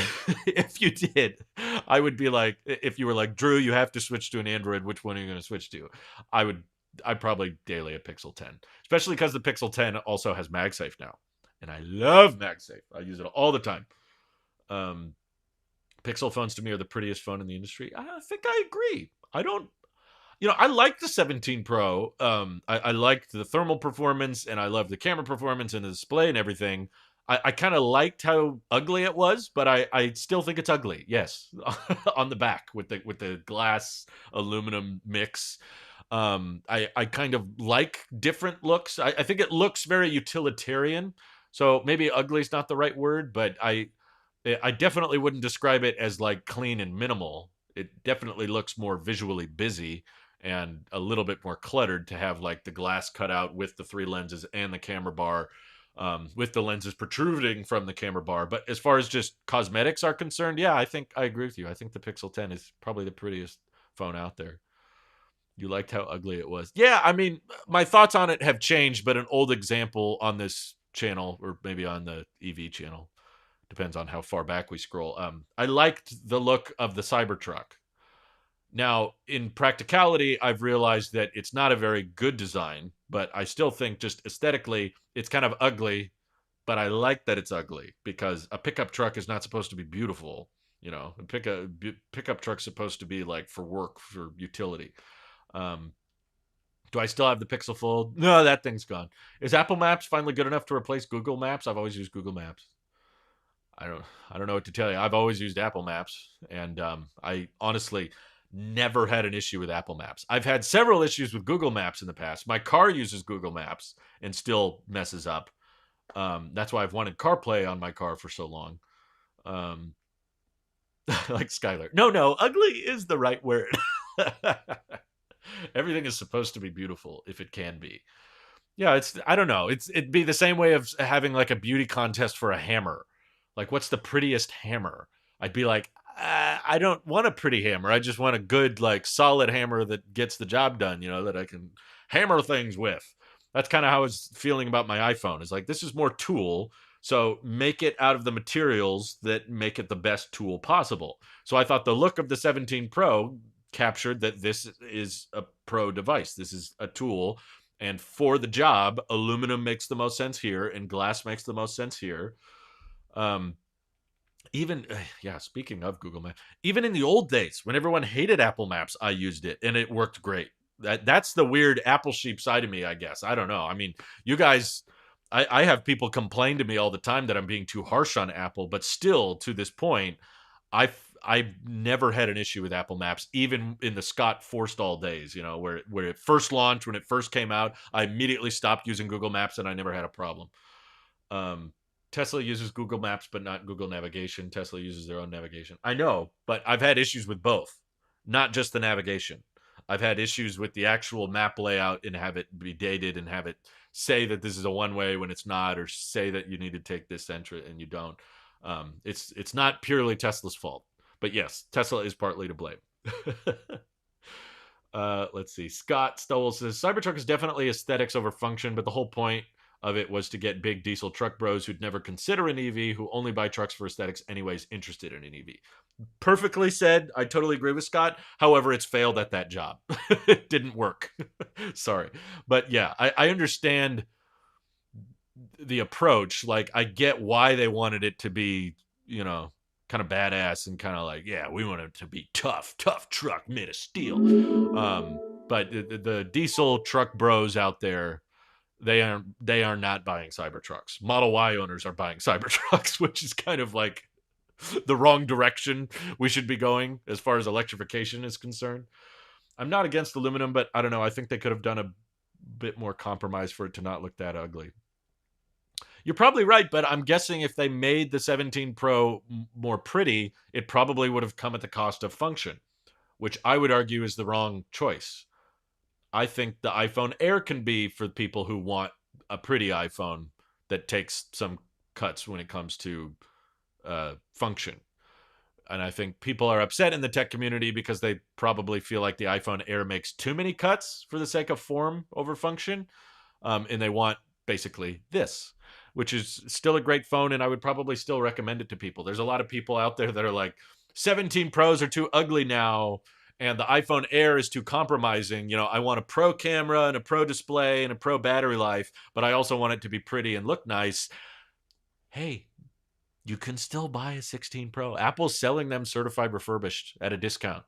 S1: if you did, I would be like, if you were like, Drew, you have to switch to an Android, which one are you going to switch to? I'd probably daily a Pixel 10, especially because the Pixel 10 also has MagSafe now. And I love MagSafe. I use it all the time. Pixel phones to me are the prettiest phone in the industry. I think I agree. I like the 17 Pro. I liked the thermal performance, and I love the camera performance and the display and everything. I kind of liked how ugly it was, but I still think it's ugly. Yes, on the back with the glass aluminum mix. I kind of like different looks. I think it looks very utilitarian. So maybe ugly is not the right word, but I definitely wouldn't describe it as like clean and minimal. It definitely looks more visually busy and a little bit more cluttered to have like the glass cut out with the three lenses and the camera bar, with the lenses protruding from the camera bar. But as far as just cosmetics are concerned, yeah, I think I agree with you. I think the Pixel 10 is probably the prettiest phone out there. You liked how ugly it was. Yeah, I mean, my thoughts on it have changed, but an old example on this channel, or maybe on the EV channel, depends on how far back we scroll. I liked the look of the Cybertruck. Now, in practicality, I've realized that it's not a very good design, but I still think just aesthetically, it's kind of ugly. But I like that it's ugly because a pickup truck is not supposed to be beautiful. A pickup truck's supposed to be like for work, for utility. Um, do I still have the Pixel Fold? No, that thing's gone. Is Apple Maps finally good enough to replace Google Maps? I've always used Google Maps. I don't know what to tell you. I've always used Apple Maps, and I honestly never had an issue with Apple Maps. I've had several issues with Google Maps in the past. My car uses Google Maps and still messes up. That's why I've wanted CarPlay on my car for so long. Like Skylar. No, ugly is the right word. Everything is supposed to be beautiful if it can be. Yeah, it's I don't know. It'd be the same way of having like a beauty contest for a hammer. Like, what's the prettiest hammer? I'd be like, I don't want a pretty hammer. I just want a good, like, solid hammer that gets the job done. That I can hammer things with. That's kind of how I was feeling about my iPhone. It's like, this is more tool, so make it out of the materials that make it the best tool possible. So I thought the look of the 17 Pro captured that this is a pro device. This is a tool, and for the job, aluminum makes the most sense here, and glass makes the most sense here. Um, even yeah, speaking of Google Maps, even in the old days when everyone hated Apple Maps, I used it and it worked great. That's the weird Apple sheep side of me, I guess. I don't know. I mean, you guys, I have people complain to me all the time that I'm being too harsh on Apple, but still, to this point, I've never had an issue with Apple Maps, even in the Scott Forstall days, where it first launched, when it first came out, I immediately stopped using Google Maps and I never had a problem. Um, Tesla uses Google Maps, but not Google Navigation. Tesla uses their own navigation. I know, but I've had issues with both, not just the navigation. I've had issues with the actual map layout and have it be dated and have it say that this is a one way when it's not, or say that you need to take this entrance and you don't. It's not purely Tesla's fault, but yes, Tesla is partly to blame. Let's see. Scott Stowell says Cybertruck is definitely aesthetics over function, but the whole point of it was to get big diesel truck bros who'd never consider an EV, who only buy trucks for aesthetics anyways, interested in an EV. Perfectly said. I totally agree with Scott. However, it's failed at that job. It didn't work. Sorry. But yeah, I understand the approach. Like, I get why they wanted it to be, kind of badass and kind of like, yeah, we want it to be tough truck made of steel. But the diesel truck bros out there, they are not buying Cybertrucks. Model Y owners are buying Cybertrucks, which is kind of like the wrong direction we should be going as far as electrification is concerned. I'm not against aluminum, but I don't know. I think they could have done a bit more compromise for it to not look that ugly. You're probably right, but I'm guessing if they made the 17 Pro more pretty, it probably would have come at the cost of function, which I would argue is the wrong choice. I think the iPhone Air can be for people who want a pretty iPhone that takes some cuts when it comes to function. And I think people are upset in the tech community because they probably feel like the iPhone Air makes too many cuts for the sake of form over function. And they want basically this, which is still a great phone. And I would probably still recommend it to people. There's a lot of people out there that are like, 17 Pros are too ugly now, and the iPhone Air is too compromising. I want a pro camera and a pro display and a pro battery life, but I also want it to be pretty and look nice. Hey, you can still buy a 16 Pro. Apple's selling them certified refurbished at a discount.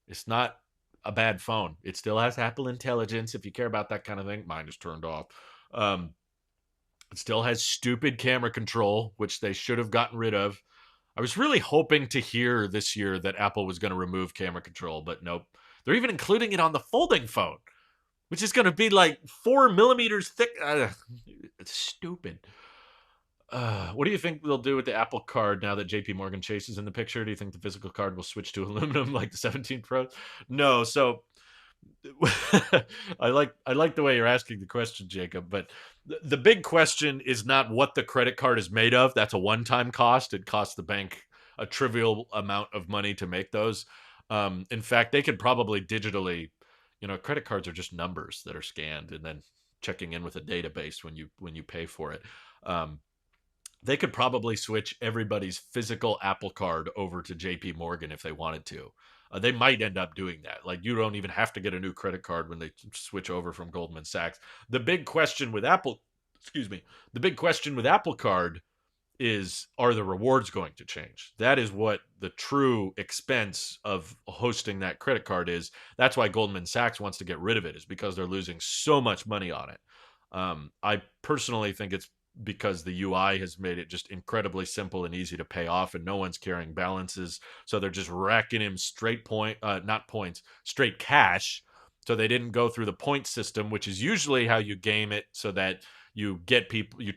S1: It's not a bad phone. It still has Apple Intelligence if you care about that kind of thing. Mine is turned off. It still has stupid camera control, which they should have gotten rid of. I was really hoping to hear this year that Apple was going to remove camera control, but nope. They're even including it on the folding phone, which is going to be like 4 millimeters thick. It's stupid. What do you think they'll do with the Apple Card now that JP Morgan Chase is in the picture? Do you think the physical card will switch to aluminum like the 17 Pro? No. So I like the way you're asking the question, Jacob, but the big question is not what the credit card is made of. That's a one-time cost. It costs the bank a trivial amount of money to make those. In fact, they could probably digitally, credit cards are just numbers that are scanned and then checking in with a database when you pay for it. They could probably switch everybody's physical Apple Card over to JP Morgan if they wanted to. They might end up doing that. Like, you don't even have to get a new credit card when they switch over from Goldman Sachs. The big question with Apple Card is, are the rewards going to change? That is what the true expense of hosting that credit card is. That's why Goldman Sachs wants to get rid of it, is because they're losing so much money on it. I personally think it's because the UI has made it just incredibly simple and easy to pay off, and no one's carrying balances. So they're just racking him straight straight cash. So they didn't go through the point system, which is usually how you game it, so that you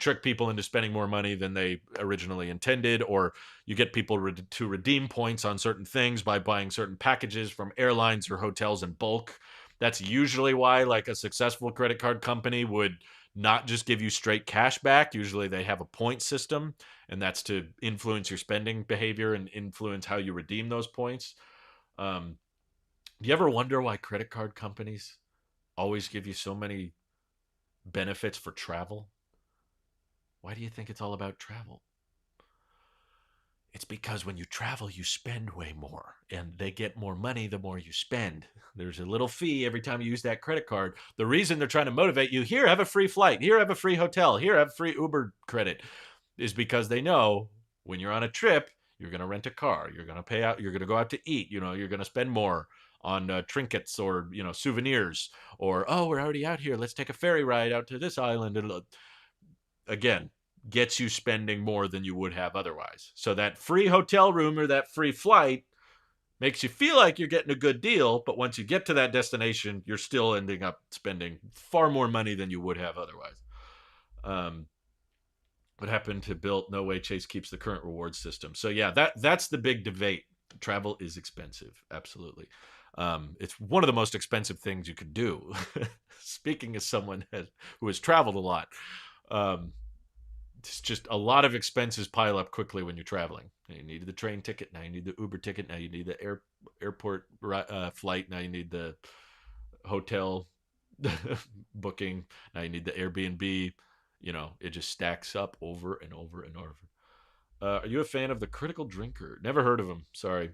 S1: trick people into spending more money than they originally intended, or you get people to redeem points on certain things by buying certain packages from airlines or hotels in bulk. That's usually why like a successful credit card company would not just give you straight cash back. Usually they have a point system, and that's to influence your spending behavior and influence how you redeem those points. Um, do you ever wonder why credit card companies always give you so many benefits for travel? Why do you think it's all about travel? It's because when you travel, you spend way more, and they get more money the more you spend. There's a little fee every time you use that credit card. The reason they're trying to motivate you, here, have a free flight, here, have a free hotel, here, have free Uber credit, is because they know when you're on a trip, you're going to rent a car, you're going to pay out, you're going to go out to eat, you're going to spend more on trinkets or souvenirs, or oh, we're already out here, let's take a ferry ride out to this island. And again, gets you spending more than you would have otherwise. So that free hotel room or that free flight makes you feel like you're getting a good deal, but once you get to that destination, you're still ending up spending far more money than you would have otherwise. What happened to Built? No way Chase keeps the current reward system. So yeah, that's the big debate. Travel is expensive, absolutely. It's one of the most expensive things you could do. Speaking as someone who has traveled a lot, it's just a lot of expenses pile up quickly when you're traveling. You need the train ticket, now you need the Uber ticket, now you need the airport flight, now you need the hotel booking, now you need the Airbnb. It just stacks up over and over and over. Are you a fan of the Critical Drinker? Never heard of him. Sorry.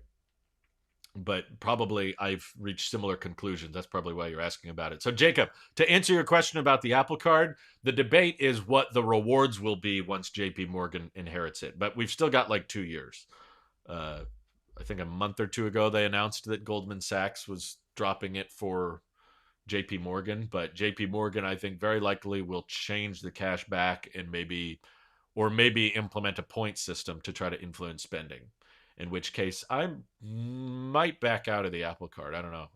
S1: But probably I've reached similar conclusions. That's probably why you're asking about it. So, Jacob, to answer your question about the Apple Card, the debate is what the rewards will be once JP Morgan inherits it. But we've still got like 2 years. I think a month or two ago, they announced that Goldman Sachs was dropping it for JP Morgan. But JP Morgan, I think, very likely will change the cash back and maybe implement a point system to try to influence spending. In which case, I might back out of the Apple Card. I don't know.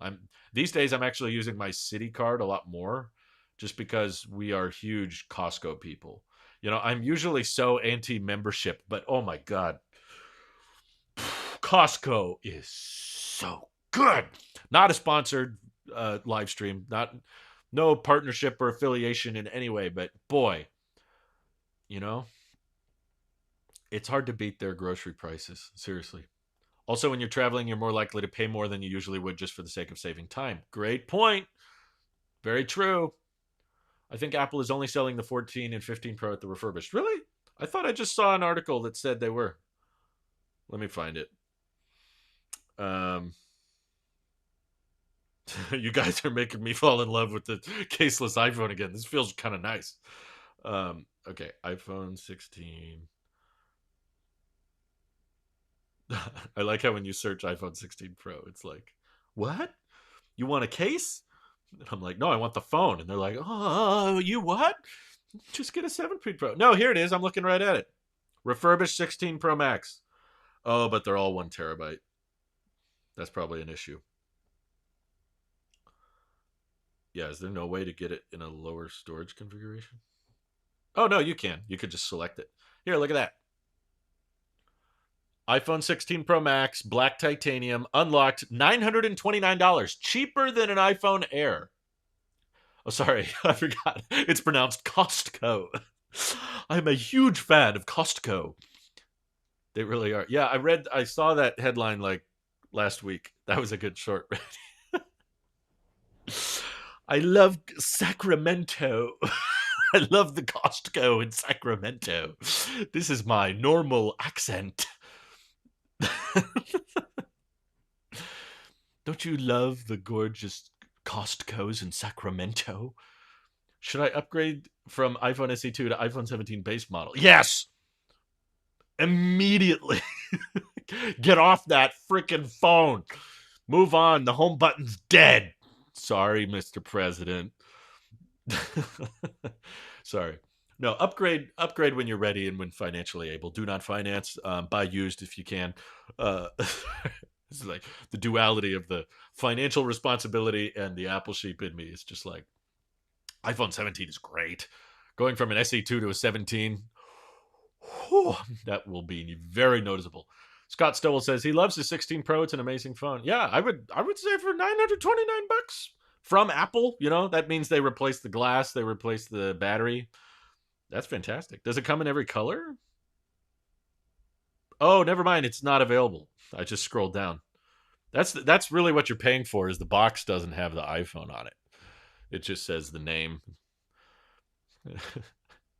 S1: These days I'm actually using my Citi card a lot more, just because we are huge Costco people. I'm usually so anti-membership, but oh my god, Costco is so good. Not a sponsored live stream, no partnership or affiliation in any way, but boy, it's hard to beat their grocery prices, seriously. Also, when you're traveling, you're more likely to pay more than you usually would just for the sake of saving time. Great point. Very true. I think Apple is only selling the 14 and 15 Pro at the refurbished. Really? I thought I just saw an article that said they were. Let me find it. You guys are making me fall in love with the caseless iPhone again. This feels kind of nice. Okay, iPhone 16. I like how when you search iPhone 16 Pro, it's like, what? You want a case? And I'm like, no, I want the phone. And they're like, oh, you what? Just get a 7 Pro. No, here it is. I'm looking right at it. Refurbished 16 Pro Max. Oh, but they're all 1 terabyte. That's probably an issue. Yeah, is there no way to get it in a lower storage configuration? Oh, no, you can. You could just select it. Here, look at that. iPhone 16 Pro Max, black titanium, unlocked, $929, cheaper than an iPhone Air. Oh, sorry, I forgot. It's pronounced Costco. I'm a huge fan of Costco. They really are. Yeah, I saw that headline like last week. That was a good short. I love Sacramento. I love the Costco in Sacramento. This is my normal accent. Don't you love the gorgeous Costco's in Sacramento? Should I upgrade from iPhone SE2 to iPhone 17 base model? Yes! Immediately. Get off that freaking phone. Move on. The home button's dead. Sorry, Mr. President. Sorry. No, upgrade when you're ready and when financially able. Do not finance. Buy used if you can. This is like the duality of the financial responsibility and the Apple sheep in me. It's just like iPhone 17 is great. Going from an SE2 to a 17, whew, that will be very noticeable. Scott Stowell says he loves the 16 Pro. It's an amazing phone. Yeah, I would say for $929, from Apple. You know, that means they replaced the glass, they replaced the battery. That's fantastic. Does it come in every color? Oh, never mind. It's not available. I just scrolled down. That's really what you're paying for. Is the box doesn't have the iPhone on it. It just says the name.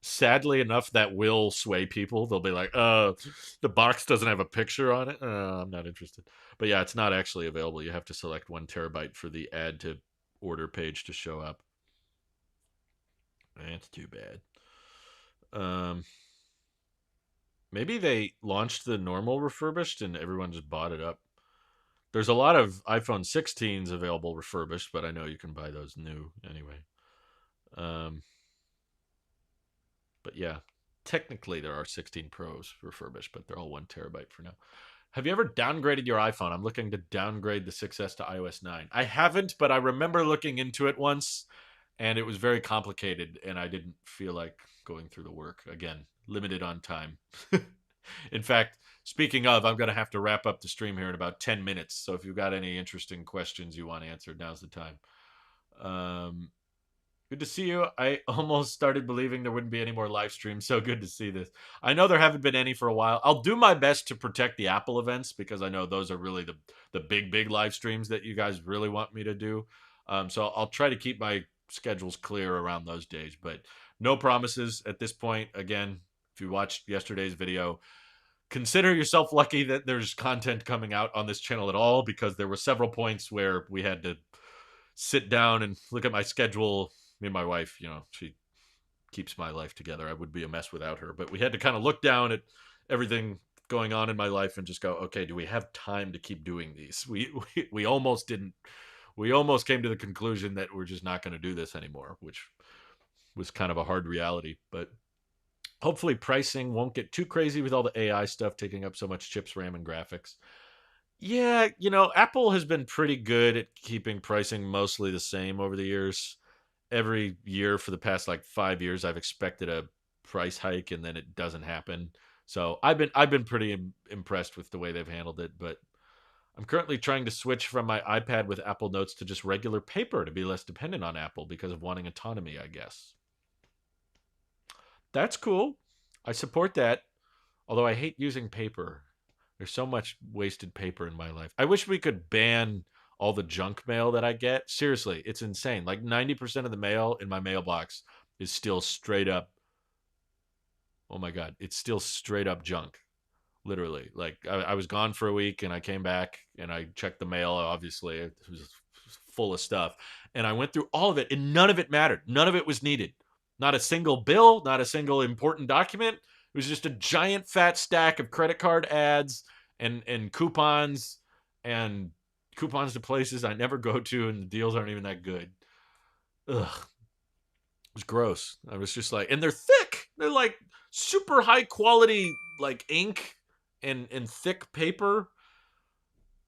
S1: Sadly enough, that will sway people. They'll be like, the box doesn't have a picture on it. I'm not interested. But yeah, it's not actually available. You have to select 1 terabyte for the add to order page to show up. That's too bad. Um, Maybe they launched the normal refurbished and everyone just bought it up. There's a lot of iPhone 16s available refurbished, but I know you can buy those new anyway. Um, but yeah, technically there are 16 Pros refurbished, but they're all 1 terabyte for now. Have you ever downgraded your iPhone? I'm looking to downgrade the 6S to iOS 9. I haven't, but I remember looking into it once, and it was very complicated, and I didn't feel like going through the work. Again, limited on time. In fact, speaking of, I'm going to have to wrap up the stream here in about 10 minutes. So if you've got any interesting questions you want answered, now's the time. Good to see you. I almost started believing there wouldn't be any more live streams. So good to see this. I know there haven't been any for a while. I'll do my best to protect the Apple events because I know those are really the big live streams that you guys really want me to do. So I'll try to keep my schedules clear around those days, but no promises at this point. Again, if you watched yesterday's video, consider yourself lucky that there's content coming out on this channel at all, because there were several points where we had to sit down and look at my schedule. Me and my wife, she keeps my life together. I would be a mess without her, but we had to kind of look down at everything going on in my life and just go, okay, do we have time to keep doing these? We almost didn't. We almost came to the conclusion that we're just not going to do this anymore, which was kind of a hard reality. But hopefully pricing won't get too crazy with all the AI stuff taking up so much chips, RAM, and graphics. Yeah, Apple has been pretty good at keeping pricing mostly the same over the years. Every year for the past like 5 years, I've expected a price hike and then it doesn't happen. So I've been pretty impressed with the way they've handled it. But I'm currently trying to switch from my iPad with Apple Notes to just regular paper to be less dependent on Apple because of wanting autonomy, I guess. That's cool. I support that. Although I hate using paper. There's so much wasted paper in my life. I wish we could ban all the junk mail that I get. Seriously, it's insane. Like 90% of the mail in my mailbox is still straight up. Oh my God. It's still straight up junk. Literally. Like I was gone for a week and I came back and I checked the mail. Obviously, it was full of stuff. And I went through all of it and none of it mattered. None of it was needed. Not a single bill, not a single important document. It was just a giant fat stack of credit card ads and and coupons to places I never go to, and the deals aren't even that good. Ugh, it was gross. I was just like, and they're thick. They're like super high quality, like ink and thick paper,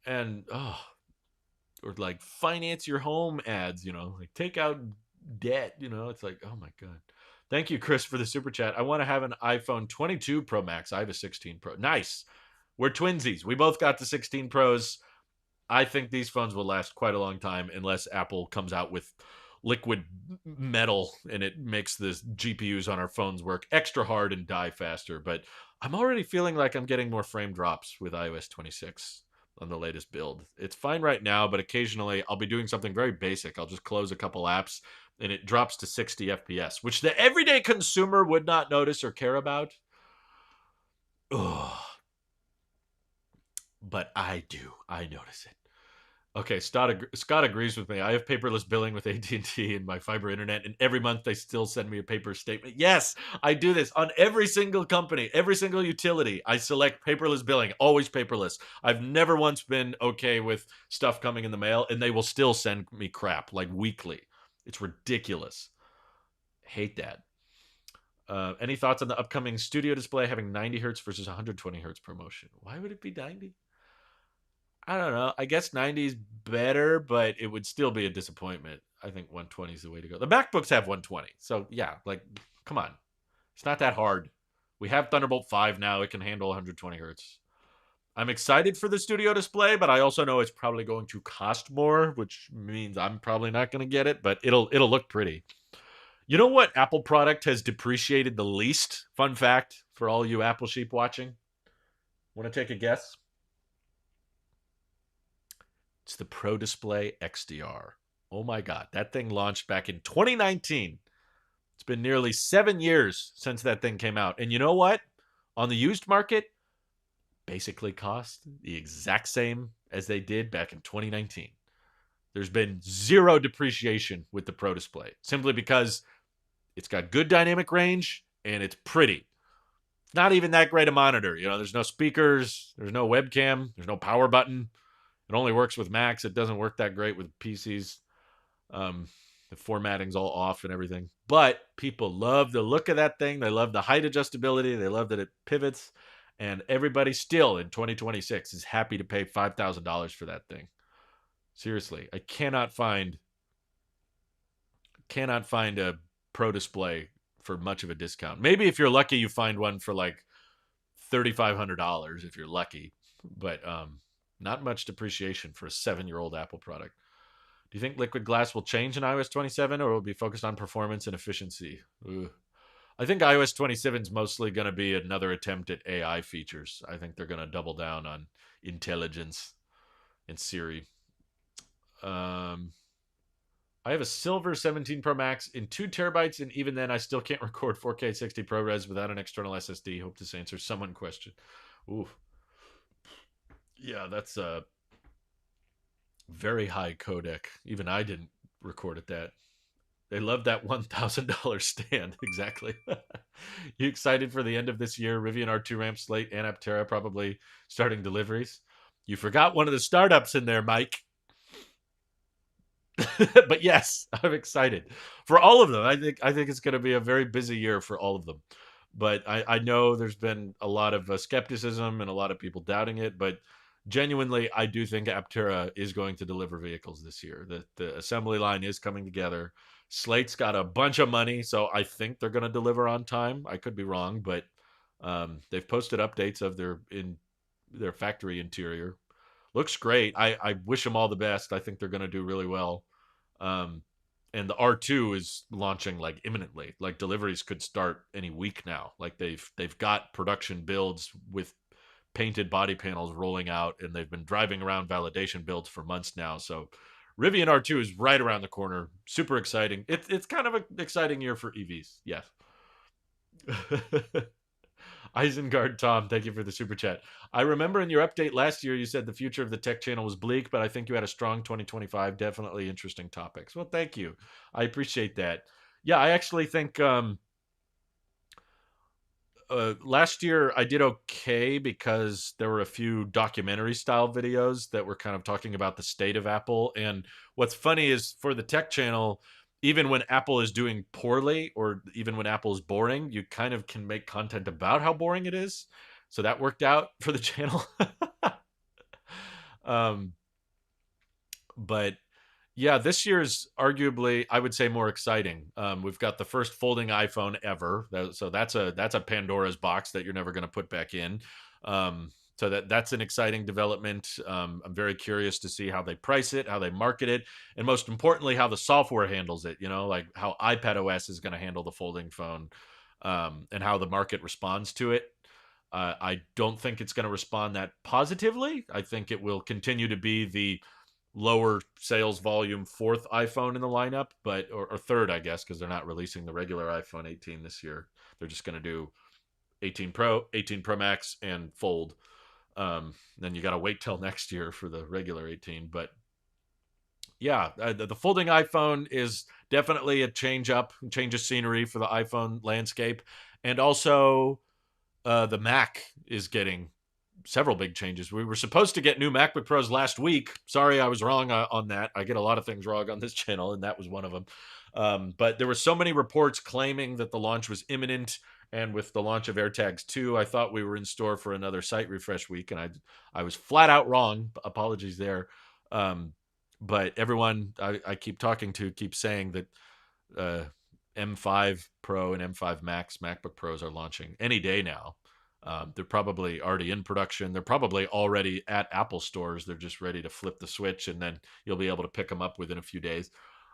S1: and or like finance your home ads. Like take out debt. It's like, oh my God. Thank you, Chris, for the super chat. I want to have an iPhone 22 Pro Max. I have a 16 Pro. Nice. We're twinsies. We both got the 16 Pros. I think these phones will last quite a long time unless Apple comes out with liquid metal and it makes the GPUs on our phones work extra hard and die faster. But I'm already feeling like I'm getting more frame drops with iOS 26 on the latest build. It's fine right now, but occasionally I'll be doing something very basic. I'll just close a couple apps and it drops to 60 FPS, which the everyday consumer would not notice or care about. Ugh. But I do. I notice it. Okay, Scott agrees with me. I have paperless billing with AT&T and my fiber internet, and every month they still send me a paper statement. Yes, I do this on every single company, every single utility. I select paperless billing, always paperless. I've never once been okay with stuff coming in the mail, and they will still send me crap, like weekly. It's ridiculous. Hate that. Any thoughts on the upcoming studio display having 90 hertz versus 120 hertz promotion? Why would it be 90? I don't know. I guess 90 is better, but it would still be a disappointment. I think 120 is the way to go. The MacBooks have 120. So, yeah, like, come on. It's not that hard. We have Thunderbolt 5 now. It can handle 120 hertz. I'm excited for the studio display, but I also know it's probably going to cost more, which means I'm probably not going to get it, but it'll look pretty. You know what Apple product has depreciated the least? Fun fact for all you Apple sheep watching. Want to take a guess? It's the Pro Display XDR. Oh my God. That thing launched back in 2019. It's been nearly 7 years since that thing came out. And you know what? On the used market, basically cost the exact same as they did back in 2019. There's been zero depreciation with the Pro Display simply because it's got good dynamic range and it's pretty. It's not even that great a monitor. There's no speakers, there's no webcam, there's no power button. It only works with Macs. It doesn't work that great with PCs. Um, the formatting's all off and everything. But people love the look of that thing. They love the height adjustability. They love that it pivots. And everybody still in 2026 is happy to pay $5,000 for that thing. Seriously, I cannot find a Pro Display for much of a discount. Maybe if you're lucky, you find one for like $3,500 if you're lucky. But not much depreciation for a 7-year-old Apple product. Do you think liquid glass will change in iOS 27 or will it be focused on performance and efficiency? Ugh. I think iOS 27 is mostly going to be another attempt at AI features. I think they're going to double down on intelligence and Siri. I have a silver 17 Pro Max in 2 terabytes, and even then, I still can't record 4K 60 ProRes without an external SSD. Hope this answers someone's question. Ooh. Yeah, that's a very high codec. Even I didn't record at that. They love that $1,000 stand. Exactly. You excited for the end of this year? Rivian R2 ramp slate and Aptera probably starting deliveries. You forgot one of the startups in there, Mike. But yes, I'm excited for all of them. I think it's going to be a very busy year for all of them. But I know there's been a lot of skepticism and a lot of people doubting it. But genuinely, I do think Aptera is going to deliver vehicles this year. The assembly line is coming together. Slate's got a bunch of money, so I think they're going to deliver on time. I could be wrong, but they've posted updates of their factory interior. Looks great. I wish them all the best. I think they're going to do really well. Um, and the R2 is launching like imminently. Like deliveries could start any week now. Like they've got production builds with painted body panels rolling out, and they've been driving around validation builds for months now. So Rivian R2 is right around the corner. Super exciting. It's kind of an exciting year for EVs. Yes. Isengard Tom, thank you for the super chat. I remember in your update last year, you said the future of the tech channel was bleak, but I think you had a strong 2025. Definitely interesting topics. Well, thank you. I appreciate that. Yeah, I actually think last year I did okay because there were a few documentary style videos that were kind of talking about the state of Apple. And what's funny is for the tech channel, even when Apple is doing poorly or even when Apple is boring, you kind of can make content about how boring it is. So that worked out for the channel. um, but yeah, this year's arguably, I would say, more exciting. We've got the first folding iPhone ever, so that's a Pandora's box that you're never going to put back in. So that's an exciting development. I'm very curious to see how they price it, how they market it, and most importantly, how the software handles it. Like how iPadOS is going to handle the folding phone, and how the market responds to it. I don't think it's going to respond that positively. I think it will continue to be the lower sales volume fourth iPhone in the lineup, but or third, I guess, because they're not releasing the regular iPhone 18 this year. They're just going to do 18 Pro, 18 Pro Max, and Fold. Then you got to wait till next year for the regular 18. But yeah, the folding iPhone is definitely a change of scenery for the iPhone landscape, and also the Mac is getting several big changes. We were supposed to get new MacBook Pros last week. Sorry, I was wrong on that. I get a lot of things wrong on this channel, and that was one of them. But there were so many reports claiming that the launch was imminent, and with the launch of AirTags 2, I thought we were in store for another site refresh week, and I was flat out wrong. Apologies there. But everyone I keep talking to keeps saying that M5 Pro and M5 Max MacBook Pros are launching any day now. They're probably already in production. They're probably already at Apple stores. They're just ready to flip the switch, and then you'll be able to pick them up within a few days.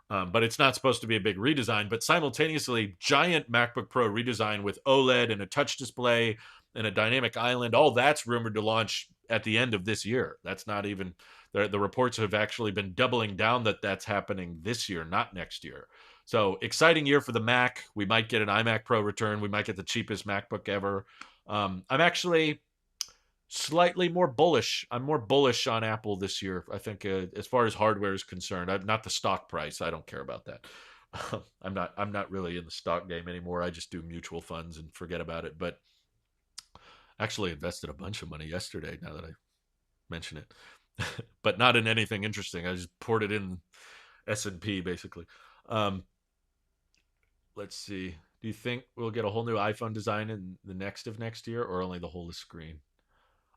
S1: But it's not supposed to be a big redesign. But simultaneously, giant MacBook Pro redesign with OLED and a touch display and a dynamic island. All that's rumored to launch at the end of this year. That's not even the reports have actually been doubling down that that's happening this year, not next year. So exciting year for the Mac. We might get an iMac Pro return. We might get the cheapest MacBook ever. I'm actually slightly more bullish. I'm more bullish on Apple this year. I think as far as hardware is concerned, I'm not the stock price. I don't care about that. I'm not really in the stock game anymore. I just do mutual funds and forget about it. But actually invested a bunch of money yesterday. Now that I mention it, but not in anything interesting. I just poured it in S&P basically. Um, let's see. Do you think we'll get a whole new iPhone design in the next of next year, or only the whole screen?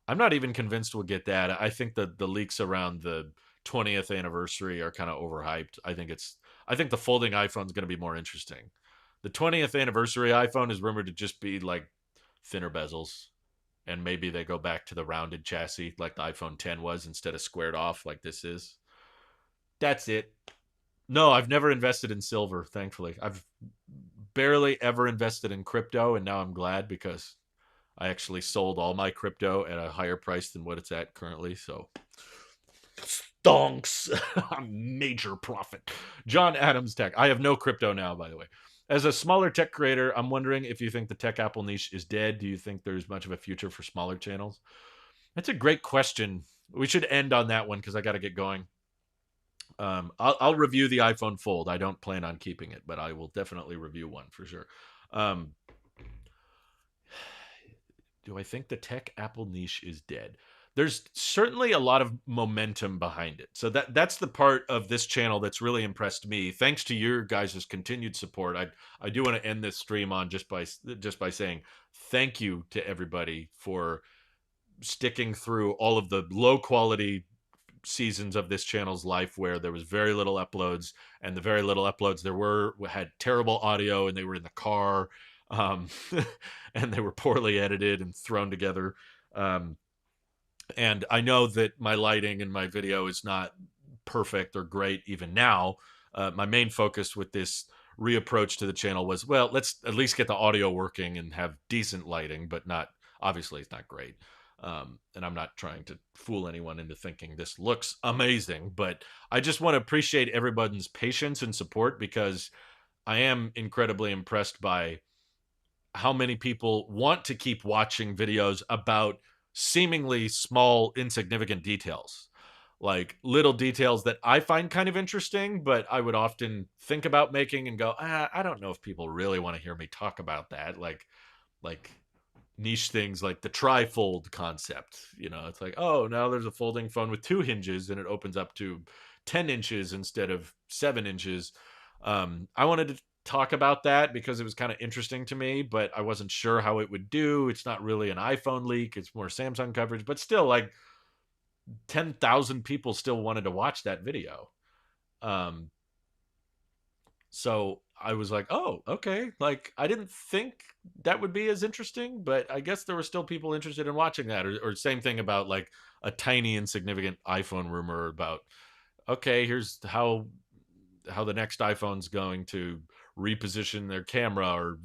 S1: I'm not even convinced we'll get that. I think the leaks around the 20th anniversary are kind of overhyped. I think the folding iPhone is going to be more interesting. The 20th anniversary iPhone is rumored to just be like thinner bezels, and maybe they go back to the rounded chassis like the iPhone 10 was instead of squared off like this is. That's it. No, I've never invested in silver, thankfully. I've barely ever invested in crypto, and now I'm glad because I actually sold all my crypto at a higher price than what it's at currently. So stonks. Major profit. John Adams Tech. I have no crypto now, by the way. As a smaller tech creator, I'm wondering if you think the tech Apple niche is dead. Do you think there's much of a future for smaller channels? That's a great question. We should end on that one because I got to get going. I'll review the iPhone Fold. I don't plan on keeping it, but I will definitely review one for sure. Um, do I think the tech Apple niche is dead? There's certainly a lot of momentum behind it. So that's the part of this channel that's really impressed me. Thanks to your guys' continued support. I do want to end this stream on just by saying thank you to everybody for sticking through all of the low quality seasons of this channel's life where there was very little uploads, and the very little uploads there were had terrible audio, and they were in the car, um, and they were poorly edited and thrown together. And I know that my lighting and my video is not perfect or great even now. My main focus with this reapproach to the channel was, well, let's at least get the audio working and have decent lighting, but not obviously it's not great. And I'm not trying to fool anyone into thinking this looks amazing, but I just want to appreciate everybody's patience and support because I am incredibly impressed by how many people want to keep watching videos about seemingly small, insignificant details. Like little details that I find kind of interesting, but I would often think about making and go, I don't know if people really want to hear me talk about that. Like niche things like the trifold concept. It's like, oh, now there's a folding phone with 2 hinges and it opens up to 10 inches instead of 7 inches. I wanted to talk about that because it was kind of interesting to me, but I wasn't sure how it would do. It's not really an iPhone leak, it's more Samsung coverage, but still, like 10,000 people still wanted to watch that video. Um, so I was like, oh, okay. Like, I didn't think that would be as interesting, but I guess there were still people interested in watching that. Or same thing about like a tiny, insignificant iPhone rumor about, okay, here's how the next iPhone's going to reposition their camera or,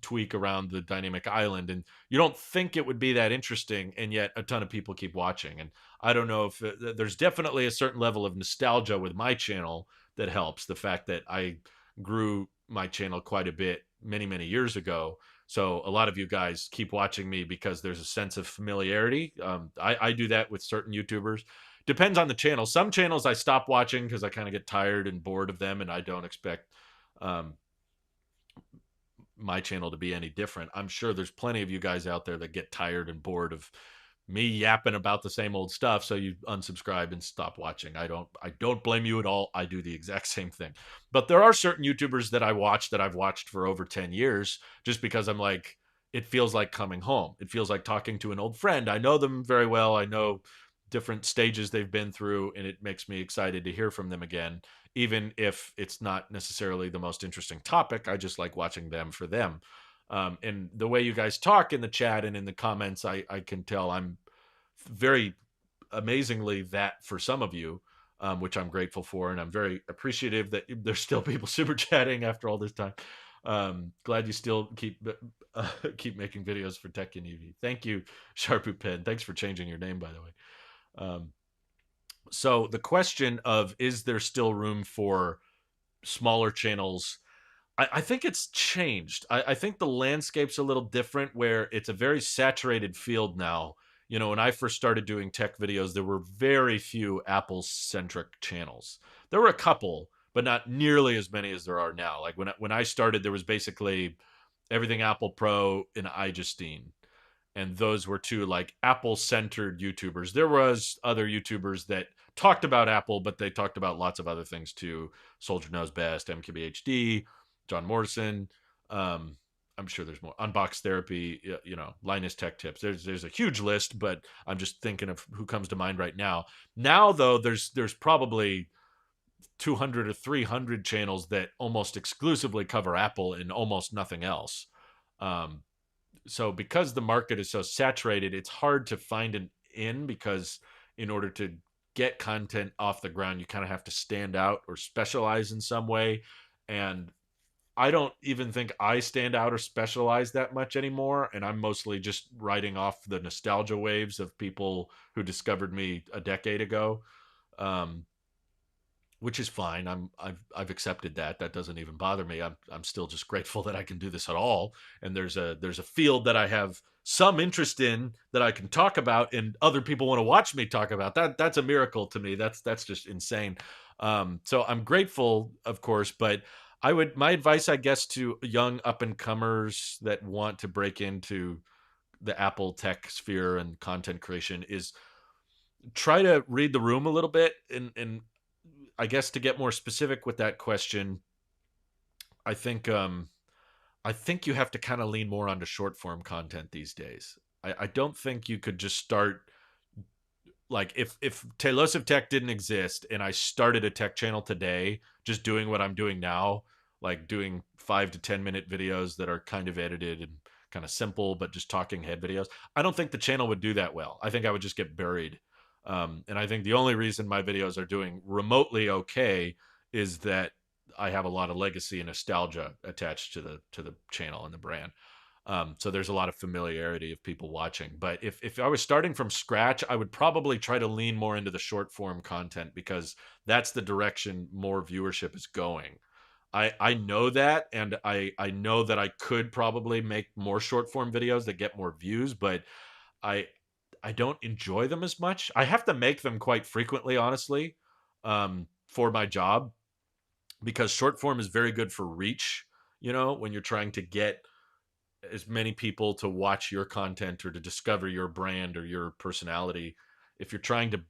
S1: tweak around the dynamic island. And you don't think it would be that interesting. And yet a ton of people keep watching. And I don't know if there's definitely a certain level of nostalgia with my channel that helps. The fact that I grew my channel quite a bit many, many years ago. So a lot of you guys keep watching me because there's a sense of familiarity. I do that with certain YouTubers. Depends on the channel. Some channels I stop watching because I kind of get tired and bored of them, and I don't expect um, my channel to be any different. I'm sure there's plenty of you guys out there that get tired and bored of me yapping about the same old stuff, so you unsubscribe and stop watching. I don't blame you at all. I do the exact same thing. But there are certain YouTubers that I watch that I've watched for over 10 years just because I'm like, it feels like coming home. It feels like talking to an old friend. I know them very well. I know different stages they've been through, and it makes me excited to hear from them again, even if it's not necessarily the most interesting topic. I just like watching them for them. And the way you guys talk in the chat and in the comments, I can tell I'm very amazingly that for some of you, which I'm grateful for, and I'm very appreciative that there's still people super chatting after all this time. Glad you still keep making videos for Tech and EV. Thank you, Sharpu Pen. Thanks for changing your name, by the way. So the question of is there still room for smaller channels, I think it's changed. I think the landscape's a little different where it's a very saturated field now. You know, when I first started doing tech videos, there were very few Apple centric channels. There were a couple, but not nearly as many as there are now. Like when I started, there was basically everything Apple Pro and iJustine, and those were two like Apple centered YouTubers. There was other YouTubers that talked about Apple, but they talked about lots of other things too. Soldier Knows Best, MKBHD, John Morrison. I'm sure there's more. Unbox Therapy, you know, Linus Tech Tips. There's a huge list, but I'm just thinking of who comes to mind right now. Now though, there's probably 200 or 300 channels that almost exclusively cover Apple and almost nothing else. Um, so because the market is so saturated, it's hard to find an in because in order to get content off the ground, you kind of have to stand out or specialize in some way. And I don't even think I stand out or specialize that much anymore. And I'm mostly just riding off the nostalgia waves of people who discovered me a decade ago. Um, which is fine. I've accepted that. That doesn't even bother me. I'm still just grateful that I can do this at all. And there's a field that I have some interest in that I can talk about, and other people want to watch me talk about. That's a miracle to me. That's just insane. So I'm grateful, of course, but my advice, I guess, to young up and comers that want to break into the Apple tech sphere and content creation is try to read the room a little bit. And I guess to get more specific with that question, I think I think you have to kind of lean more onto short form content these days. I don't think you could just start like if Tailosive Tech didn't exist and I started a tech channel today, just doing what I'm doing now, like doing 5 to 10 minute videos that are kind of edited and kind of simple, but just talking head videos, I don't think the channel would do that well. I think I would just get buried. And I think the only reason my videos are doing remotely okay is that I have a lot of legacy and nostalgia attached to the channel and the brand. So there's a lot of familiarity of people watching. But if I was starting from scratch, I would probably try to lean more into the short form content because that's the direction more viewership is going. I know that, and I know that I could probably make more short form videos that get more views, but I I don't enjoy them as much. I have to make them quite frequently, honestly, for my job because short form is very good for reach. You know, when you're trying to get as many people to watch your content or to discover your brand or your personality, if you're trying to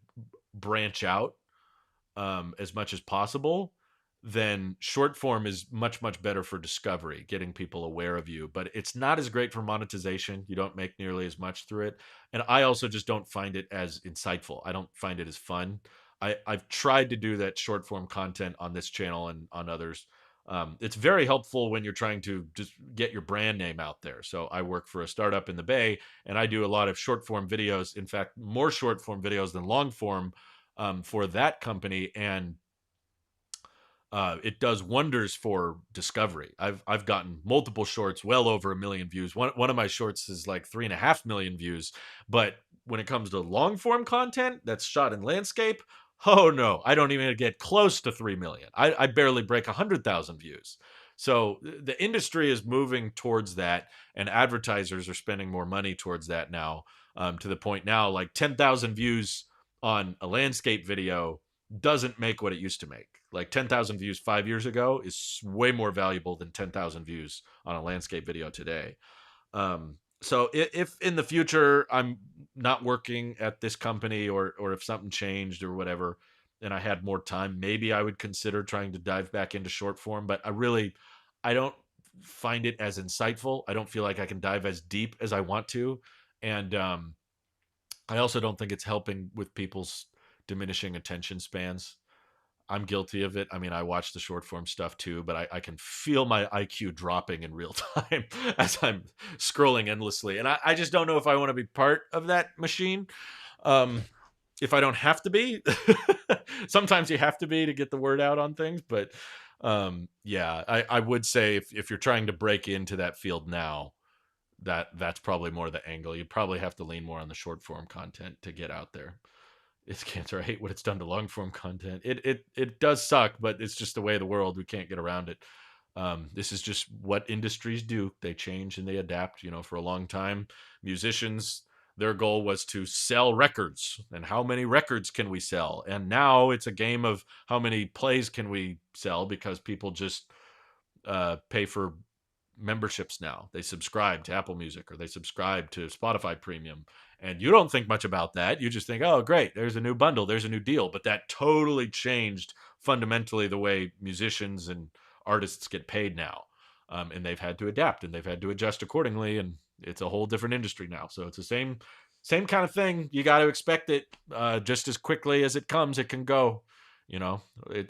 S1: branch out as much as possible, then short form is much better for discovery, getting people aware of you. But it's not as great for monetization. You don't make nearly as much through it, and I also just don't find it as insightful. I don't find it as fun. I've tried to do that short form content on this channel and on others. It's very helpful when you're trying to just get your brand name out there. So I work for a startup in the Bay, and I do a lot of short form videos. In fact, more short form videos than long form for that company, and it does wonders for discovery. I've gotten multiple shorts, well over 1 million views. One of my shorts is like 3.5 million views. But when it comes to long form content that's shot in landscape, oh no, I don't even get close to 3 million. I barely break 100,000 views. So the industry is moving towards that, and advertisers are spending more money towards that now. To the point now, like 10,000 views on a landscape video doesn't make what it used to make. Like 10,000 views 5 years ago is way more valuable than 10,000 views on a landscape video today. So if in the future I'm not working at this company, or if something changed or whatever, and I had more time, maybe I would consider trying to dive back into short form. But I don't find it as insightful. I don't feel like I can dive as deep as I want to, and I also don't think it's helping with people's diminishing attention spans. I'm guilty of it. I mean, I watch the short form stuff too, but I can feel my IQ dropping in real time as I'm scrolling endlessly. And I just don't know if I want to be part of that machine. Um, if I don't have to be. Sometimes you have to be to get the word out on things, but yeah, I would say if you're trying to break into that field now, that's probably more the angle. You probably have to lean more on the short form content to get out there. It's cancer. I hate what it's done to long form content. It does suck, but it's just the way of the world. We can't get around it. This is just what industries do. They change and they adapt. You know, for a long time, musicians, their goal was to sell records, and how many records can we sell? And now it's a game of how many plays can we sell, because people just pay for memberships now. They subscribe to Apple Music or they subscribe to Spotify Premium. And you don't think much about that. You just think, oh, great, there's a new bundle, there's a new deal. But that totally changed fundamentally the way musicians and artists get paid now. And they've had to adapt and they've had to adjust accordingly. And it's a whole different industry now. So it's the same kind of thing. You got to expect it just as quickly as it comes, it can go. You know,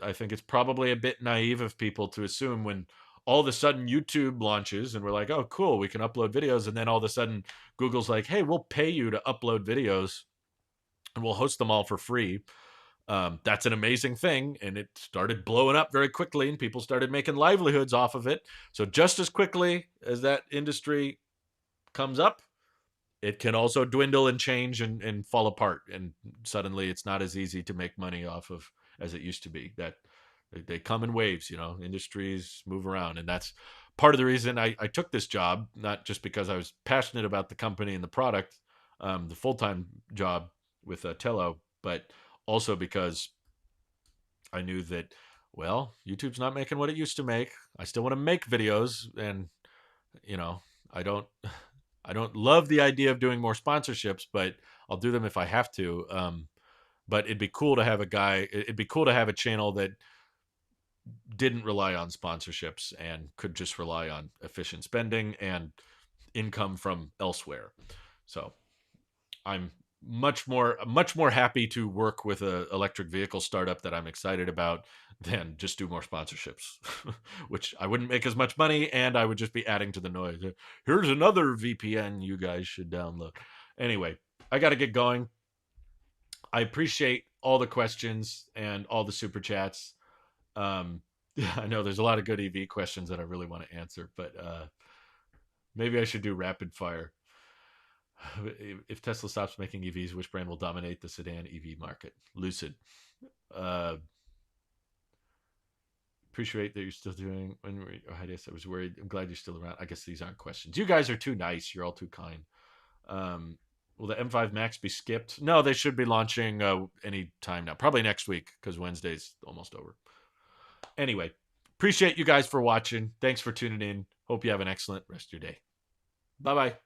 S1: I think it's probably a bit naive of people to assume when all of a sudden YouTube launches and we're like, oh, cool, we can upload videos. And then all of a sudden Google's like, hey, we'll pay you to upload videos and we'll host them all for free. That's an amazing thing. And it started blowing up very quickly and people started making livelihoods off of it. So just as quickly as that industry comes up, it can also dwindle and change and fall apart. And suddenly it's not as easy to make money off of as it used to be. That they come in waves, you know, industries move around. And that's part of the reason I took this job, not just because I was passionate about the company and the product, the full-time job with Tello, but also because I knew that, well, YouTube's not making what it used to make. I still want to make videos, and you know, I don't I don't love the idea of doing more sponsorships, but I'll do them if I have to. But it'd be cool to have a guy. It'd be cool to have a channel that didn't rely on sponsorships and could just rely on efficient spending and income from elsewhere. So I'm much more happy to work with a electric vehicle startup that I'm excited about than just do more sponsorships, which I wouldn't make as much money and I would just be adding to the noise. Here's another VPN you guys should download. Anyway, I got to get going. I appreciate all the questions and all the super chats. I know there's a lot of good EV questions that I really want to answer, but maybe I should do rapid fire. If Tesla stops making EVs, which brand will dominate the sedan EV market? Lucid. Uh, Appreciate that you're still doing. When we, oh, I guess I was worried. I'm glad you're still around. I guess these aren't questions. You guys are too nice. You're all too kind. Will the M5 Max be skipped? No, they should be launching any time now. Probably next week because Wednesday's almost over. Anyway, appreciate you guys for watching. Thanks for tuning in. Hope you have an excellent rest of your day. Bye bye.